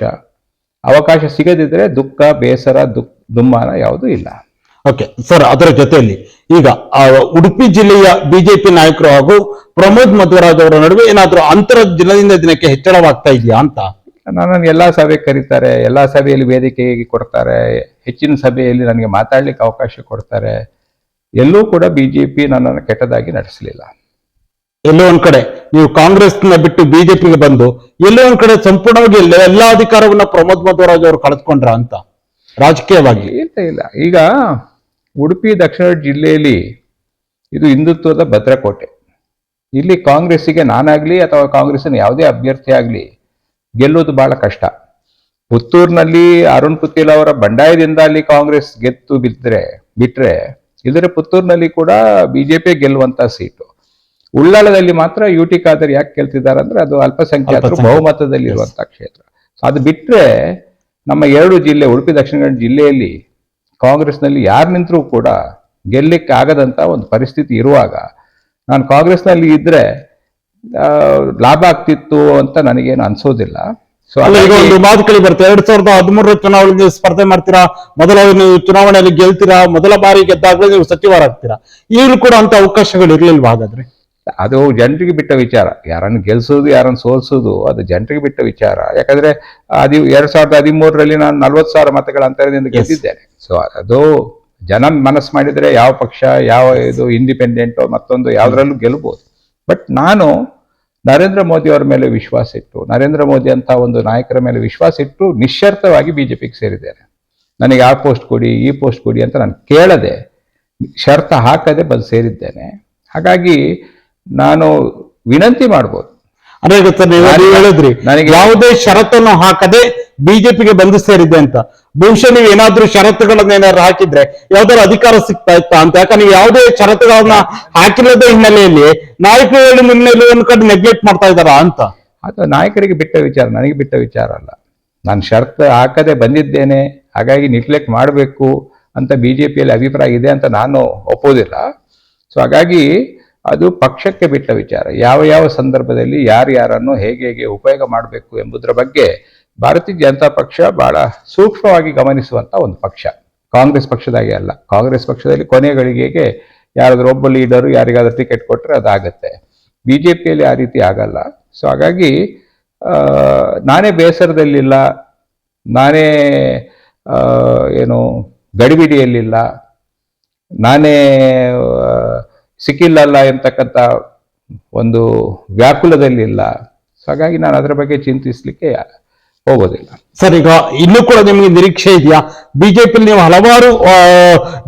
ಅವಕಾಶ ಸಿಗದಿದ್ರೆ ದುಃಖ, ಬೇಸರ, ದುಮ್ಮಾನ ಯಾವುದೂ ಇಲ್ಲ. ಓಕೆ ಸರ್, ಅದರ ಜೊತೆಯಲ್ಲಿ ಈಗ ಉಡುಪಿ ಜಿಲ್ಲೆಯ ಬಿಜೆಪಿ ನಾಯಕರು ಹಾಗೂ ಪ್ರಮೋದ್ ಮಧ್ವರಾಜ್ ಅವರ ನಡುವೆ ಏನಾದರೂ ಅಂತರ ದಿನದಿಂದ ದಿನಕ್ಕೆ ಹೆಚ್ಚಳವಾಗ್ತಾ ಇದೆಯಾ ಅಂತ? ನನ್ನನ್ನು ಎಲ್ಲಾ ಸಭೆಗೆ ಕರೀತಾರೆ, ಎಲ್ಲಾ ಸಭೆಯಲ್ಲಿ ವೇದಿಕೆ ಕೊಡ್ತಾರೆ, ಹೆಚ್ಚಿನ ಸಭೆಯಲ್ಲಿ ನನಗೆ ಮಾತಾಡ್ಲಿಕ್ಕೆ ಅವಕಾಶ ಕೊಡ್ತಾರೆ. ಎಲ್ಲೂ ಕೂಡ ಬಿಜೆಪಿ ನನ್ನನ್ನು ಕೆಟ್ಟದಾಗಿ ನಡೆಸಲಿಲ್ಲ. ಎಲ್ಲೋ ಒಂದ್ ಕಡೆ ನೀವು ಕಾಂಗ್ರೆಸ್ನ ಬಿಟ್ಟು ಬಿಜೆಪಿಗೆ ಬಂದು ಎಲ್ಲೋ ಒಂದ್ ಕಡೆ ಸಂಪೂರ್ಣವಾಗಿ ಎಲ್ಲಾ ಅಧಿಕಾರವನ್ನ ಪ್ರಮೋದ್ ಮಧ್ವರಾಜ್ ಅವರು ಕಳೆದುಕೊಂಡ್ರ ಅಂತ ರಾಜಕೀಯವಾಗಿ? ಇಲ್ಲ. ಈಗ ಉಡುಪಿ ದಕ್ಷಿಣ ಜಿಲ್ಲೆಯಲ್ಲಿ ಇದು ಹಿಂದುತ್ವದ ಭದ್ರಕೋಟೆ. ಇಲ್ಲಿ ಕಾಂಗ್ರೆಸ್ಸಿಗೆ ನಾನಾಗ್ಲಿ ಅಥವಾ ಕಾಂಗ್ರೆಸ್ಸಿನ ಯಾವುದೇ ಅಭ್ಯರ್ಥಿ ಆಗ್ಲಿ ಗೆಲ್ಲೋದು ಬಹಳ ಕಷ್ಟ. ಪುತ್ತೂರಿನಲ್ಲಿ ಅರುಣ್ ಪುತ್ತೇಲ್ ಅವರ ಬಂಡಾಯದಿಂದ ಅಲ್ಲಿ ಕಾಂಗ್ರೆಸ್ ಗೆದ್ದು ಬಿಟ್ರೆ ಇದ್ರೆ ಪುತ್ತೂರಿನಲ್ಲಿ ಕೂಡ ಬಿಜೆಪಿ ಗೆಲ್ಲುವಂತ ಸೀಟು. ಉಳ್ಳಾಳದಲ್ಲಿ ಮಾತ್ರ UT ಖಾದರ್ ಯಾಕೆ ಗೆಲ್ತಿದ್ದಾರೆ ಅಂದ್ರೆ ಅದು ಅಲ್ಪಸಂಖ್ಯಾತರು ಬಹುಮತದಲ್ಲಿ ಇರುವಂತಹ ಕ್ಷೇತ್ರ. ಅದು ಬಿಟ್ರೆ ನಮ್ಮ 2 ಜಿಲ್ಲೆ, ಉಡುಪಿ ದಕ್ಷಿಣ ಕನ್ನಡ ಜಿಲ್ಲೆಯಲ್ಲಿ ಕಾಂಗ್ರೆಸ್ನಲ್ಲಿ ಯಾರು ನಿಂತರೂ ಕೂಡ ಗೆಲ್ಲಕ್ಕೆ ಆಗದಂತ ಒಂದು ಪರಿಸ್ಥಿತಿ ಇರುವಾಗ ನಾನು ಕಾಂಗ್ರೆಸ್ನಲ್ಲಿ ಇದ್ರೆ ಲಾಭ ಆಗ್ತಿತ್ತು ಅಂತ ನನಗೇನು ಅನ್ಸೋದಿಲ್ಲ. ಸೊ ಅಲ್ಲ, ಈಗ ಒಂದು ಮಾತು ಕೇಳಿ ಬರುತ್ತೆ, 2013 ಚುನಾವಣೆಗೆ ಸ್ಪರ್ಧೆ ಮಾಡ್ತೀರಾ, ಮೊದಲ ನೀವು ಚುನಾವಣೆಯಲ್ಲಿ ಗೆಲ್ತೀರಾ, ಮೊದಲ ಬಾರಿ ಗೆದ್ದಾಗಲೇ ನೀವು ಸಚಿವರಾಗ್ತೀರಾ. ಈಗಲೂ ಕೂಡ ಅಂತ ಅವಕಾಶಗಳು ಇರ್ಲಿಲ್ವಾ ಹಾಗಾದ್ರೆ? ಅದು ಜನರಿಗೆ ಬಿಟ್ಟ ವಿಚಾರ. ಯಾರನ್ನು ಗೆಲ್ಸೋದು ಯಾರನ್ನು ಸೋಲ್ಸೋದು ಅದು ಜನರಿಗೆ ಬಿಟ್ಟ ವಿಚಾರ. ಯಾಕಂದ್ರೆ 2013 ನಾನು 40,000 ಮತಗಳ ಅಂತರದಿಂದ ಗೆದ್ದಿದ್ದೇನೆ. ಸೊ ಅದು ಜನ ಮನಸ್ಸು ಮಾಡಿದ್ರೆ ಯಾವ ಪಕ್ಷ, ಯಾವ ಇದು ಇಂಡಿಪೆಂಡೆಂಟ್ ಮತ್ತೊಂದು ಯಾವ್ದ್ರಲ್ಲೂ ಗೆಲ್ಬಹುದು. ಬಟ್ ನಾನು ನರೇಂದ್ರ ಮೋದಿ ಅವರ ಮೇಲೆ ವಿಶ್ವಾಸ ಇಟ್ಟು, ನರೇಂದ್ರ ಮೋದಿ ಅಂತ ಒಂದು ನಾಯಕರ ಮೇಲೆ ವಿಶ್ವಾಸ ಇಟ್ಟು ನಿಶ್ಶರ್ತವಾಗಿ ಬಿಜೆಪಿಗೆ ಸೇರಿದ್ದೇನೆ. ನನಗೆ ಆ ಪೋಸ್ಟ್ ಕೊಡಿ, ಈ ಪೋಸ್ಟ್ ಕೊಡಿ ಅಂತ ನಾನು ಕೇಳದೆ, ಶರ್ತ ಹಾಕದೆ ಬಂದು ಸೇರಿದ್ದೇನೆ. ಹಾಗಾಗಿ ನಾನು ವಿನಂತಿ ಮಾಡ್ಬೋದು. ಅಂದ್ರೆ ಗೊತ್ತಾ, ನೀವು ಹೇಳಿದ್ರಿ ನನಗೆ ಯಾವುದೇ ಷರತ್ತನ್ನು ಹಾಕದೆ ಬಿಜೆಪಿಗೆ ಬಂದು ಸೇರಿದೆ ಅಂತ. ಬಹುಶಃ ನೀವು ಏನಾದ್ರೂ ಷರತ್ತುಗಳನ್ನ ಏನಾದ್ರು ಹಾಕಿದ್ರೆ ಯಾವ್ದಾದ್ರು ಅಧಿಕಾರ ಸಿಗ್ತಾ ಇತ್ತ ಅಂತ? ಯಾಕಂದ್ರೆ ನೀವು ಯಾವುದೇ ಷರತ್ತುಗಳನ್ನ ಹಾಕಿಲ್ಲದ ಹಿನ್ನೆಲೆಯಲ್ಲಿ ನಾಯಕರುಗಳ ಹಿನ್ನೆಲೆ ಒಂದು ಕಡೆ ನೆಗ್ಲೆಕ್ಟ್ ಮಾಡ್ತಾ ಇದ್ದಾರಾ ಅಂತ. ಅದು ನಾಯಕರಿಗೆ ಬಿಟ್ಟ ವಿಚಾರ, ನನಗೆ ಬಿಟ್ಟ ವಿಚಾರ ಅಲ್ಲ. ನಾನು ಶರ್ತ್ ಹಾಕದೆ ಬಂದಿದ್ದೇನೆ, ಹಾಗಾಗಿ ನೆಗ್ಲೆಕ್ಟ್ ಮಾಡಬೇಕು ಅಂತ ಬಿಜೆಪಿಯಲ್ಲಿ ಅಭಿಪ್ರಾಯ ಇದೆ ಅಂತ ನಾನು ಒಪ್ಪೋದಿಲ್ಲ. ಸೊ ಹಾಗಾಗಿ ಅದು ಪಕ್ಷಕ್ಕೆ ಬಿಟ್ಟ ವಿಚಾರ. ಯಾವ ಯಾವ ಸಂದರ್ಭದಲ್ಲಿ ಯಾರ್ಯಾರನ್ನು ಹೇಗೆ ಹೇಗೆ ಉಪಯೋಗ ಮಾಡಬೇಕು ಎಂಬುದರ ಬಗ್ಗೆ ಭಾರತೀಯ ಜನತಾ ಪಕ್ಷ ಬಹಳ ಸೂಕ್ಷ್ಮವಾಗಿ ಗಮನಿಸುವಂತ ಒಂದು ಪಕ್ಷ. ಕಾಂಗ್ರೆಸ್ ಪಕ್ಷದಾಗೆ ಅಲ್ಲ. ಕಾಂಗ್ರೆಸ್ ಪಕ್ಷದಲ್ಲಿ ಕೊನೆ ಗಳಿಗೆಗೆ ಯಾರಾದ್ರೂ ಒಬ್ಬ ಲೀಡರು ಯಾರಿಗಾದ್ರೂ ಟಿಕೆಟ್ ಕೊಟ್ಟರೆ ಅದಾಗತ್ತೆ. ಬಿಜೆಪಿಯಲ್ಲಿ ಆ ರೀತಿ ಆಗಲ್ಲ. ಸೊ ಹಾಗಾಗಿ ನಾನೇ ಬೇಸರದಲ್ಲಿಲ್ಲ, ನಾನೇ ಏನು ಗಡಿಬಿಡಿಯಲ್ಲಿಲ್ಲ, ನಾನೇ ಸಿಕ್ಕಿಲ್ಲಲ್ಲ ಎಂತಕ್ಕಂಥ ಒಂದು ವ್ಯಾಕುಲದಲ್ಲಿಲ್ಲ. ಸೊ ಹಾಗಾಗಿ ನಾನು ಅದರ ಬಗ್ಗೆ ಚಿಂತಿಸ್ಲಿಕ್ಕೆ ಹೋಗೋದಿಲ್ಲ. ಸರ್, ಈಗ ಇನ್ನೂ ಕೂಡ ನಿಮಗೆ ನಿರೀಕ್ಷೆ ಇದೆಯಾ? ಬಿಜೆಪಿಯಲ್ಲಿ ನೀವು ಹಲವಾರು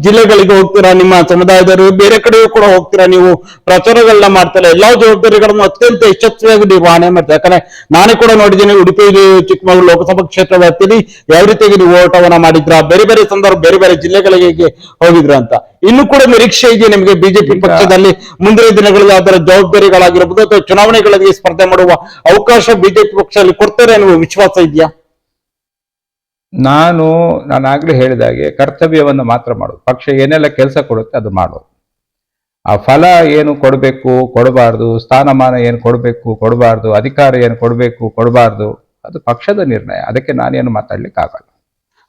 ಜಿಲ್ಲೆಗಳಿಗೆ ಹೋಗ್ತೀರಾ, ನಿಮ್ಮ ಸಮುದಾಯದವರು ಬೇರೆ ಕಡೆಯೂ ಕೂಡ ಹೋಗ್ತೀರಾ, ನೀವು ಪ್ರಚಾರಗಳನ್ನ ಮಾಡ್ತಾರೆ, ಎಲ್ಲಾ ಜವಾಬ್ದಾರಿಗಳನ್ನು ಅತ್ಯಂತ ಯಶಸ್ವಿಯಾಗಿ ನಿರ್ವಹಣೆ ಮಾಡ್ತಾರೆ. ಯಾಕಂದ್ರೆ ನಾನೇ ಕೂಡ ನೋಡಿದ್ದೀನಿ, ಉಡುಪಿ ಚಿಕ್ಕಮಗಳೂರು ಲೋಕಸಭಾ ಕ್ಷೇತ್ರ ವ್ಯಾಪ್ತಿಯಲ್ಲಿ ಯಾವ ರೀತಿಯಾಗಿ ನೀವು ಓಟವನ್ನ ಮಾಡಿದ್ರ, ಬೇರೆ ಬೇರೆ ಸಂದರ್ಭ ಬೇರೆ ಬೇರೆ ಜಿಲ್ಲೆಗಳಿಗೆ ಹೋಗಿದ್ರ ಅಂತ. ಇನ್ನೂ ಕೂಡ ನಿರೀಕ್ಷೆ ಇದೆಯಾ ನಿಮಗೆ ಬಿಜೆಪಿ ಪಕ್ಷದಲ್ಲಿ ಮುಂದಿನ ದಿನಗಳಲ್ಲಿ ಅದರ ಜವಾಬ್ದಾರಿಗಳಾಗಿರ್ಬೋದು ಅಥವಾ ಚುನಾವಣೆಗಳಿಗೆ ಸ್ಪರ್ಧೆ ಮಾಡುವ ಅವಕಾಶ ಬಿಜೆಪಿ ಪಕ್ಷದಲ್ಲಿ ಕೊಡ್ತಾರೆ ಅನ್ನುವ ವಿಶ್ವಾಸ ಇದೆಯಾ? ನಾನಾಗ್ಲೇ ಹೇಳಿದಾಗೆ ಕರ್ತವ್ಯವನ್ನು ಮಾತ್ರ ಮಾಡೋದು. ಪಕ್ಷ ಏನೆಲ್ಲ ಕೆಲಸ ಕೊಡುತ್ತೆ ಅದು ಮಾಡೋದು. ಆ ಫಲ ಏನು ಕೊಡಬೇಕು ಕೊಡಬಾರ್ದು, ಸ್ಥಾನಮಾನ ಏನು ಕೊಡಬೇಕು ಕೊಡಬಾರ್ದು, ಅಧಿಕಾರ ಏನು ಕೊಡಬೇಕು ಕೊಡಬಾರ್ದು, ಅದು ಪಕ್ಷದ ನಿರ್ಣಯ. ಅದಕ್ಕೆ ನಾನೇನು ಮಾತಾಡ್ಲಿಕ್ಕೆ ಆಗಲ್ಲ.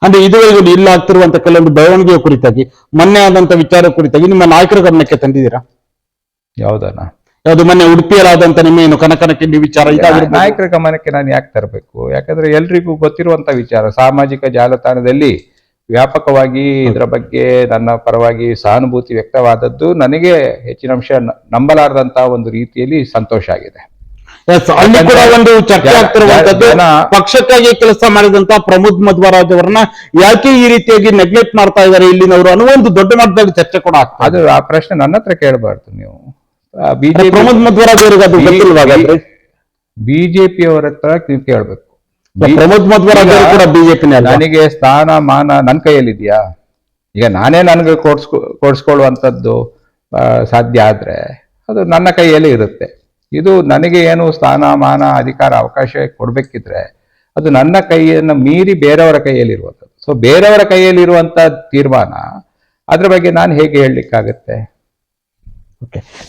ಅಂದ್ರೆ ಇದುವರೆಗೂ ಇಲ್ಲ ಆಗ್ತಿರುವಂತ ಕೆಲವೊಂದು ಬೆಳವಣಿಗೆಯ ಕುರಿತಾಗಿ, ಮೊನ್ನೆ ಆದಂತ ವಿಚಾರ ಕುರಿತಾಗಿ ನಿಮ್ಮ ನಾಯಕರ ಗಮನಕ್ಕೆ ತಂದಿದ್ದೀರಾ? ಯಾವುದು ಮೊನ್ನೆ ಉಡುಪಿಯಲ್ಲಾದಂತ ನಿಮ್ಮ ಏನು ಕನಕನ ಕಿಂಡಿ ವಿಚಾರ? ನಾಯಕರ ಗಮನಕ್ಕೆ ನಾನು ಯಾಕೆ ತರಬೇಕು? ಯಾಕಂದ್ರೆ ಎಲ್ರಿಗೂ ಗೊತ್ತಿರುವಂತ ವಿಚಾರ. ಸಾಮಾಜಿಕ ಜಾಲತಾಣದಲ್ಲಿ ವ್ಯಾಪಕವಾಗಿ ಇದರ ಬಗ್ಗೆ ನನ್ನ ಪರವಾಗಿ ಸಹಾನುಭೂತಿ ವ್ಯಕ್ತವಾದದ್ದು ನನಗೆ ಹೆಚ್ಚಿನ ಅಂಶ ನಂಬಲಾರದಂತಹ ಒಂದು ರೀತಿಯಲ್ಲಿ ಸಂತೋಷ ಆಗಿದೆ. ಅಲ್ಲಿ ಕೂಡ ಒಂದು ಚರ್ಚೆ ಆಗ್ತಿರುವಂತದ್ದು, ಪಕ್ಷಕ್ಕಾಗಿ ಕೆಲಸ ಮಾಡಿದಂತ ಪ್ರಮೋದ್ ಮಧ್ವರಾಜ್ ಅವರನ್ನ ಯಾಕೆ ಈ ರೀತಿಯಾಗಿ ನೆಗ್ಲೆಕ್ಟ್ ಮಾಡ್ತಾ ಇದ್ದಾರೆ ಇಲ್ಲಿನವರು ಅನ್ನೋ ಒಂದು ದೊಡ್ಡ ಮಟ್ಟದಲ್ಲಿ ಚರ್ಚೆ ಕೂಡ ಆಗ್ತದೆ. ಅದು ಆ ಪ್ರಶ್ನೆ ನನ್ನ ಹತ್ರ ಕೇಳಬಾರ್ದು ನೀವು. ಪ್ರಮೋದ್ ಮಧ್ವರಾಜ್ ಅವರಿಗೆ ಅದು ಗೊತ್ತಿಲ್ವಾ? ಬಿಜೆಪಿ ಅವರ ಹತ್ರ ನೀವು ಕೇಳಬೇಕು. ಪ್ರಮೋದ್ ಮಧ್ವರಾಜ್ ಅವರು ಕೂಡ ಬಿಜೆಪಿನೇ. ನನಗೆ ಸ್ಥಾನಮಾನ ನನ್ನ ಕೈಯಲ್ಲಿದೆಯಾ? ಈಗ ನಾನೇ ನನಗೆ ಕೊಡ್ಸ್ಕೊಳ್ಳುವಂಥದ್ದು ಸಾಧ್ಯ ಆದ್ರೆ ಅದು ನನ್ನ ಕೈಯಲ್ಲಿ ಇರುತ್ತೆ. ಇದು ನನಗೆ ಏನು ಸ್ಥಾನಮಾನ ಅಧಿಕಾರ ಅವಕಾಶ ಕೊಡ್ಬೇಕಿದ್ರೆ ಅದು ನನ್ನ ಕೈಯನ್ನು ಮೀರಿ ಬೇರೆಯವರ ಕೈಯಲ್ಲಿ ಇರುವಂಥದ್ದು. ಸೊ ಬೇರೆಯವರ ಕೈಯಲ್ಲಿ ಇರುವಂತ ತೀರ್ಮಾನ ಅದ್ರ ಬಗ್ಗೆ ನಾನು ಹೇಗೆ ಹೇಳಲಿಕ್ಕಾಗತ್ತೆ?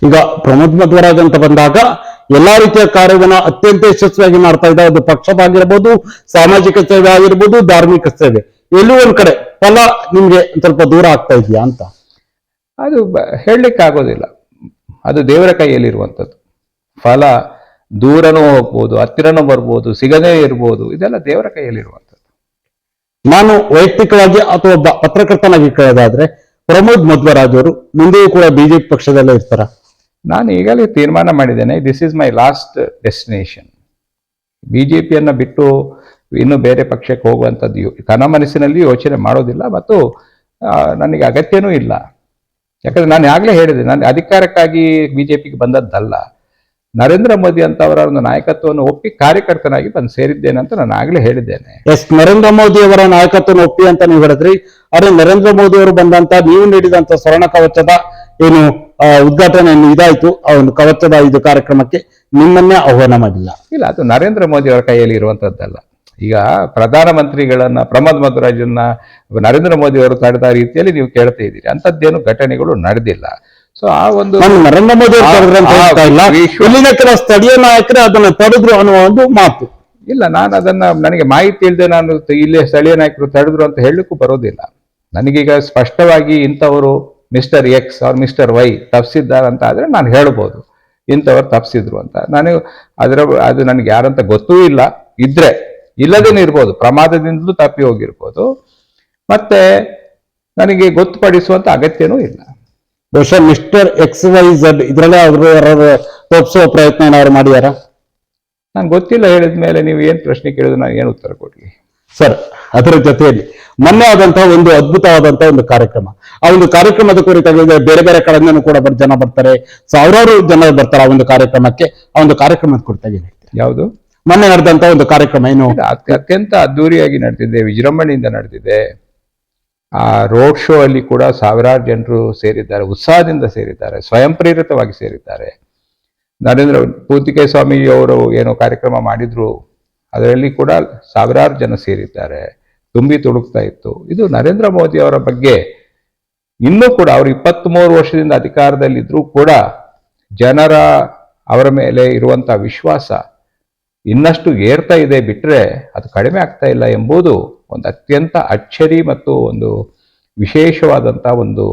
ಈಗ ಪ್ರಮೋದ್ ಮಧ್ವರಾಜ್ ಅಂತ ಬಂದಾಗ ಎಲ್ಲಾ ರೀತಿಯ ಕಾರ್ಯವನ್ನು ಅತ್ಯಂತ ಯಶಸ್ವಿಯಾಗಿ ಮಾಡ್ತಾ ಇದ್ದ, ಅದು ಪಕ್ಷವಾಗಿರ್ಬೋದು, ಸಾಮಾಜಿಕ ಸೇವೆ ಆಗಿರ್ಬೋದು, ಧಾರ್ಮಿಕ ಸೇವೆ, ಎಲ್ಲೂ ಒಂದ್ ಕಡೆ ಫಲ ನಿಮ್ಗೆ ಸ್ವಲ್ಪ ದೂರ ಆಗ್ತಾ ಇದೆಯಾ ಅಂತ? ಅದು ಹೇಳಲಿಕ್ಕೆ ಆಗೋದಿಲ್ಲ. ಅದು ದೇವರ ಕೈಯಲ್ಲಿ ಇರುವಂಥದ್ದು. ಫಲ ದೂರನೂ ಹೋಗ್ಬೋದು, ಹತ್ತಿರನೂ ಬರ್ಬೋದು, ಸಿಗದೇ ಇರ್ಬೋದು. ಇದೆಲ್ಲ ದೇವರ ಕೈಯಲ್ಲಿ ಇರುವಂಥದ್ದು. ನಾನು ವೈಯಕ್ತಿಕವಾಗಿ ಅಥವಾ ಒಬ್ಬ ಪತ್ರಕರ್ತನಾಗಿ ಕೇಳೋದಾದ್ರೆ ಪ್ರಮೋದ್ ಮಧ್ವರಾಜ್ ಅವರು ಮುಂದೆಯೂ ಕೂಡ ಬಿಜೆಪಿ ಪಕ್ಷದಲ್ಲೇ ಇರ್ತಾರ? ನಾನು ಈಗಲೇ ತೀರ್ಮಾನ ಮಾಡಿದ್ದೇನೆ, this is my last destination. ಬಿಜೆಪಿಯನ್ನ ಬಿಟ್ಟು ಇನ್ನು ಬೇರೆ ಪಕ್ಷಕ್ಕೆ ಹೋಗುವಂಥದ್ದು ನನ್ನ ಮನಸ್ಸಿನಲ್ಲಿ ಯೋಚನೆ ಮಾಡೋದಿಲ್ಲ, ಮತ್ತು ನನಗೆ ಅಗತ್ಯನೂ ಇಲ್ಲ. ಯಾಕಂದ್ರೆ ನಾನು ಆಗ್ಲೇ ಹೇಳಿದೆ, ನಾನು ಅಧಿಕಾರಕ್ಕಾಗಿ ಬಿಜೆಪಿಗೆ ಬಂದದ್ದಲ್ಲ. ನರೇಂದ್ರ ಮೋದಿ ಅಂತ ಅವರ ಒಂದು ನಾಯಕತ್ವವನ್ನು ಒಪ್ಪಿ ಕಾರ್ಯಕರ್ತನಾಗಿ ಬಂದು ಸೇರಿದ್ದೇನೆ ಅಂತ ನಾನು ಆಗ್ಲೇ ಹೇಳಿದ್ದೇನೆ. ಎಸ್, ನರೇಂದ್ರ ಮೋದಿ ಅವರ ನಾಯಕತ್ವವನ್ನು ಒಪ್ಪಿ ಅಂತ ನೀವು ಹೇಳಿದ್ರಿ. ಆದ್ರೆ ನರೇಂದ್ರ ಮೋದಿ ಅವರು ಬಂದಂತ, ನೀವು ನೀಡಿದಂತ ಸ್ವರ್ಣ ಕವಚದ ಏನು ಉದ್ಘಾಟನೆ ಇದಾಯ್ತು, ಆ ಒಂದು ಕವಚದ ಇದು ಕಾರ್ಯಕ್ರಮಕ್ಕೆ ನಿಮ್ಮನ್ನೇ ಆಹ್ವಾನ ಮಾಡಿಲ್ಲ. ಇಲ್ಲ, ಅದು ನರೇಂದ್ರ ಮೋದಿ ಅವರ ಕೈಯಲ್ಲಿ ಇರುವಂತದ್ದಲ್ಲ. ಈಗ ಪ್ರಧಾನಮಂತ್ರಿಗಳನ್ನ, ಪ್ರಮೋದ್ ಮಧ್ವರಾಜನ್ನ ನರೇಂದ್ರ ಮೋದಿ ಅವರು ತಡೆದ ರೀತಿಯಲ್ಲಿ ನೀವು ಕೇಳ್ತಾ ಇದ್ದೀರಿ. ಅಂತದ್ದೇನು ಘಟನೆಗಳು ನಡೆದಿಲ್ಲ. ಸೊ ಆ ಒಂದು ನರೇಂದ್ರ ಮೋದಿ ಅವರು ಇಲ್ಲಿನ ಕೆಲವು ಸ್ಥಳೀಯ ನಾಯಕರೇ ಅದನ್ನ ತಡೆದ್ರು ಅನ್ನುವ ಒಂದು ಮಾತು. ಇಲ್ಲ, ನಾನು ಅದನ್ನ ನನಗೆ ಮಾಹಿತಿ ಇಲ್ಲದೆ ನಾನು ಇಲ್ಲೇ ಸ್ಥಳೀಯ ನಾಯಕರು ತಡೆದ್ರು ಅಂತ ಹೇಳಲಿಕ್ಕೂ ಬರೋದಿಲ್ಲ. ನನಗೀಗ ಸ್ಪಷ್ಟವಾಗಿ ಇಂಥವರು ಮಿಸ್ಟರ್ ಎಕ್ಸ್ ಅವ್ರ ಮಿಸ್ಟರ್ ವೈ ತಪ್ಪಿಸಿದ್ದಾರೆ ಅಂತ ಆದ್ರೆ ನಾನು ಹೇಳ್ಬೋದು ಇಂಥವ್ರು ತಪ್ಪಿಸಿದ್ರು ಅಂತ. ನನಗೆ ಅದು ನನಗೆ ಯಾರಂತ ಗೊತ್ತೂ ಇಲ್ಲ, ಇದ್ರೆ ಇಲ್ಲದೇನೆ ಇರ್ಬೋದು, ಪ್ರಮಾದದಿಂದಲೂ ತಪ್ಪಿ ಹೋಗಿರ್ಬೋದು, ಮತ್ತೆ ನನಗೆ ಗೊತ್ತುಪಡಿಸುವಂತ ಅಗತ್ಯನೂ ಇಲ್ಲ. ಬಹುಶಃ ಮಿಸ್ಟರ್ XYZ ಇದರಲ್ಲೇ ಅವರು ಯಾರು ತಪ್ಪಿಸುವ ಪ್ರಯತ್ನ ಏನಾದ್ರು ಮಾಡಿದಾರ? ನಂಗೆ ಗೊತ್ತಿಲ್ಲ. ಹೇಳಿದ ಮೇಲೆ ನೀವು ಏನ್ ಪ್ರಶ್ನೆ ಕೇಳಿದ್ರು ನಾನು ಏನು ಉತ್ತರ ಕೊಡ್ಲಿ ಸರ್? ಅದರ ಜೊತೆಯಲ್ಲಿ ಮೊನ್ನೆ ಆದಂತಹ ಒಂದು ಅದ್ಭುತವಾದಂತಹ ಒಂದು ಕಾರ್ಯಕ್ರಮ, ಆ ಒಂದು ಕಾರ್ಯಕ್ರಮದ ಕುರಿತಾಗಿ ಬೇರೆ ಬೇರೆ ಕಡೆಯಿಂದನೂ ಕೂಡ ಜನ ಬರ್ತಾರೆ, ಸಾವಿರಾರು ಜನ ಬರ್ತಾರೆ ಆ ಒಂದು ಕಾರ್ಯಕ್ರಮಕ್ಕೆ. ಆ ಒಂದು ಕಾರ್ಯಕ್ರಮದ ಕುರಿತಾಗಿ ಯಾವುದು ಮೊನ್ನೆ ನಡೆದಂತ ಒಂದು ಕಾರ್ಯಕ್ರಮ ಏನು ಅತ್ಯಂತ ಅದ್ದೂರಿಯಾಗಿ ನಡೆದಿದೆ, ವಿಜೃಂಭಣೆಯಿಂದ ನಡೆದಿದೆ. ಆ ರೋಡ್ ಶೋ ಅಲ್ಲಿ ಕೂಡ ಸಾವಿರಾರು ಜನರು ಸೇರಿದ್ದಾರೆ, ಉತ್ಸಾಹದಿಂದ ಸೇರಿದ್ದಾರೆ, ಸ್ವಯಂ ಪ್ರೇರಿತವಾಗಿ ಸೇರಿದ್ದಾರೆ. ನರೇಂದ್ರ ಪೂತಿಕೆ ಸ್ವಾಮೀಜಿ ಅವರು ಏನೋ ಕಾರ್ಯಕ್ರಮ ಮಾಡಿದ್ರು, ಅದರಲ್ಲಿ ಕೂಡ ಸಾವಿರಾರು ಜನ ಸೇರಿದ್ದಾರೆ, ತುಂಬಿ ತುಳುಕ್ತಾ ಇತ್ತು. ಇದು ನರೇಂದ್ರ ಮೋದಿ ಅವರ ಬಗ್ಗೆ ಇನ್ನೂ ಕೂಡ ಅವರು 23 ವರ್ಷದಿಂದ ಅಧಿಕಾರದಲ್ಲಿದ್ರೂ ಕೂಡ ಜನರ ಅವರ ಮೇಲೆ ಇರುವಂತಹ ವಿಶ್ವಾಸ ಇನ್ನಷ್ಟು ಏರ್ತಾ ಇದೆ ಬಿಟ್ರೆ ಅದು ಕಡಿಮೆ ಆಗ್ತಾ ಇಲ್ಲ ಎಂಬುದು ಒಂದು ಅತ್ಯಂತ ಅಚ್ಚರಿ ಮತ್ತು ಒಂದು ವಿಶೇಷವಾದಂತಹ ಒಂದು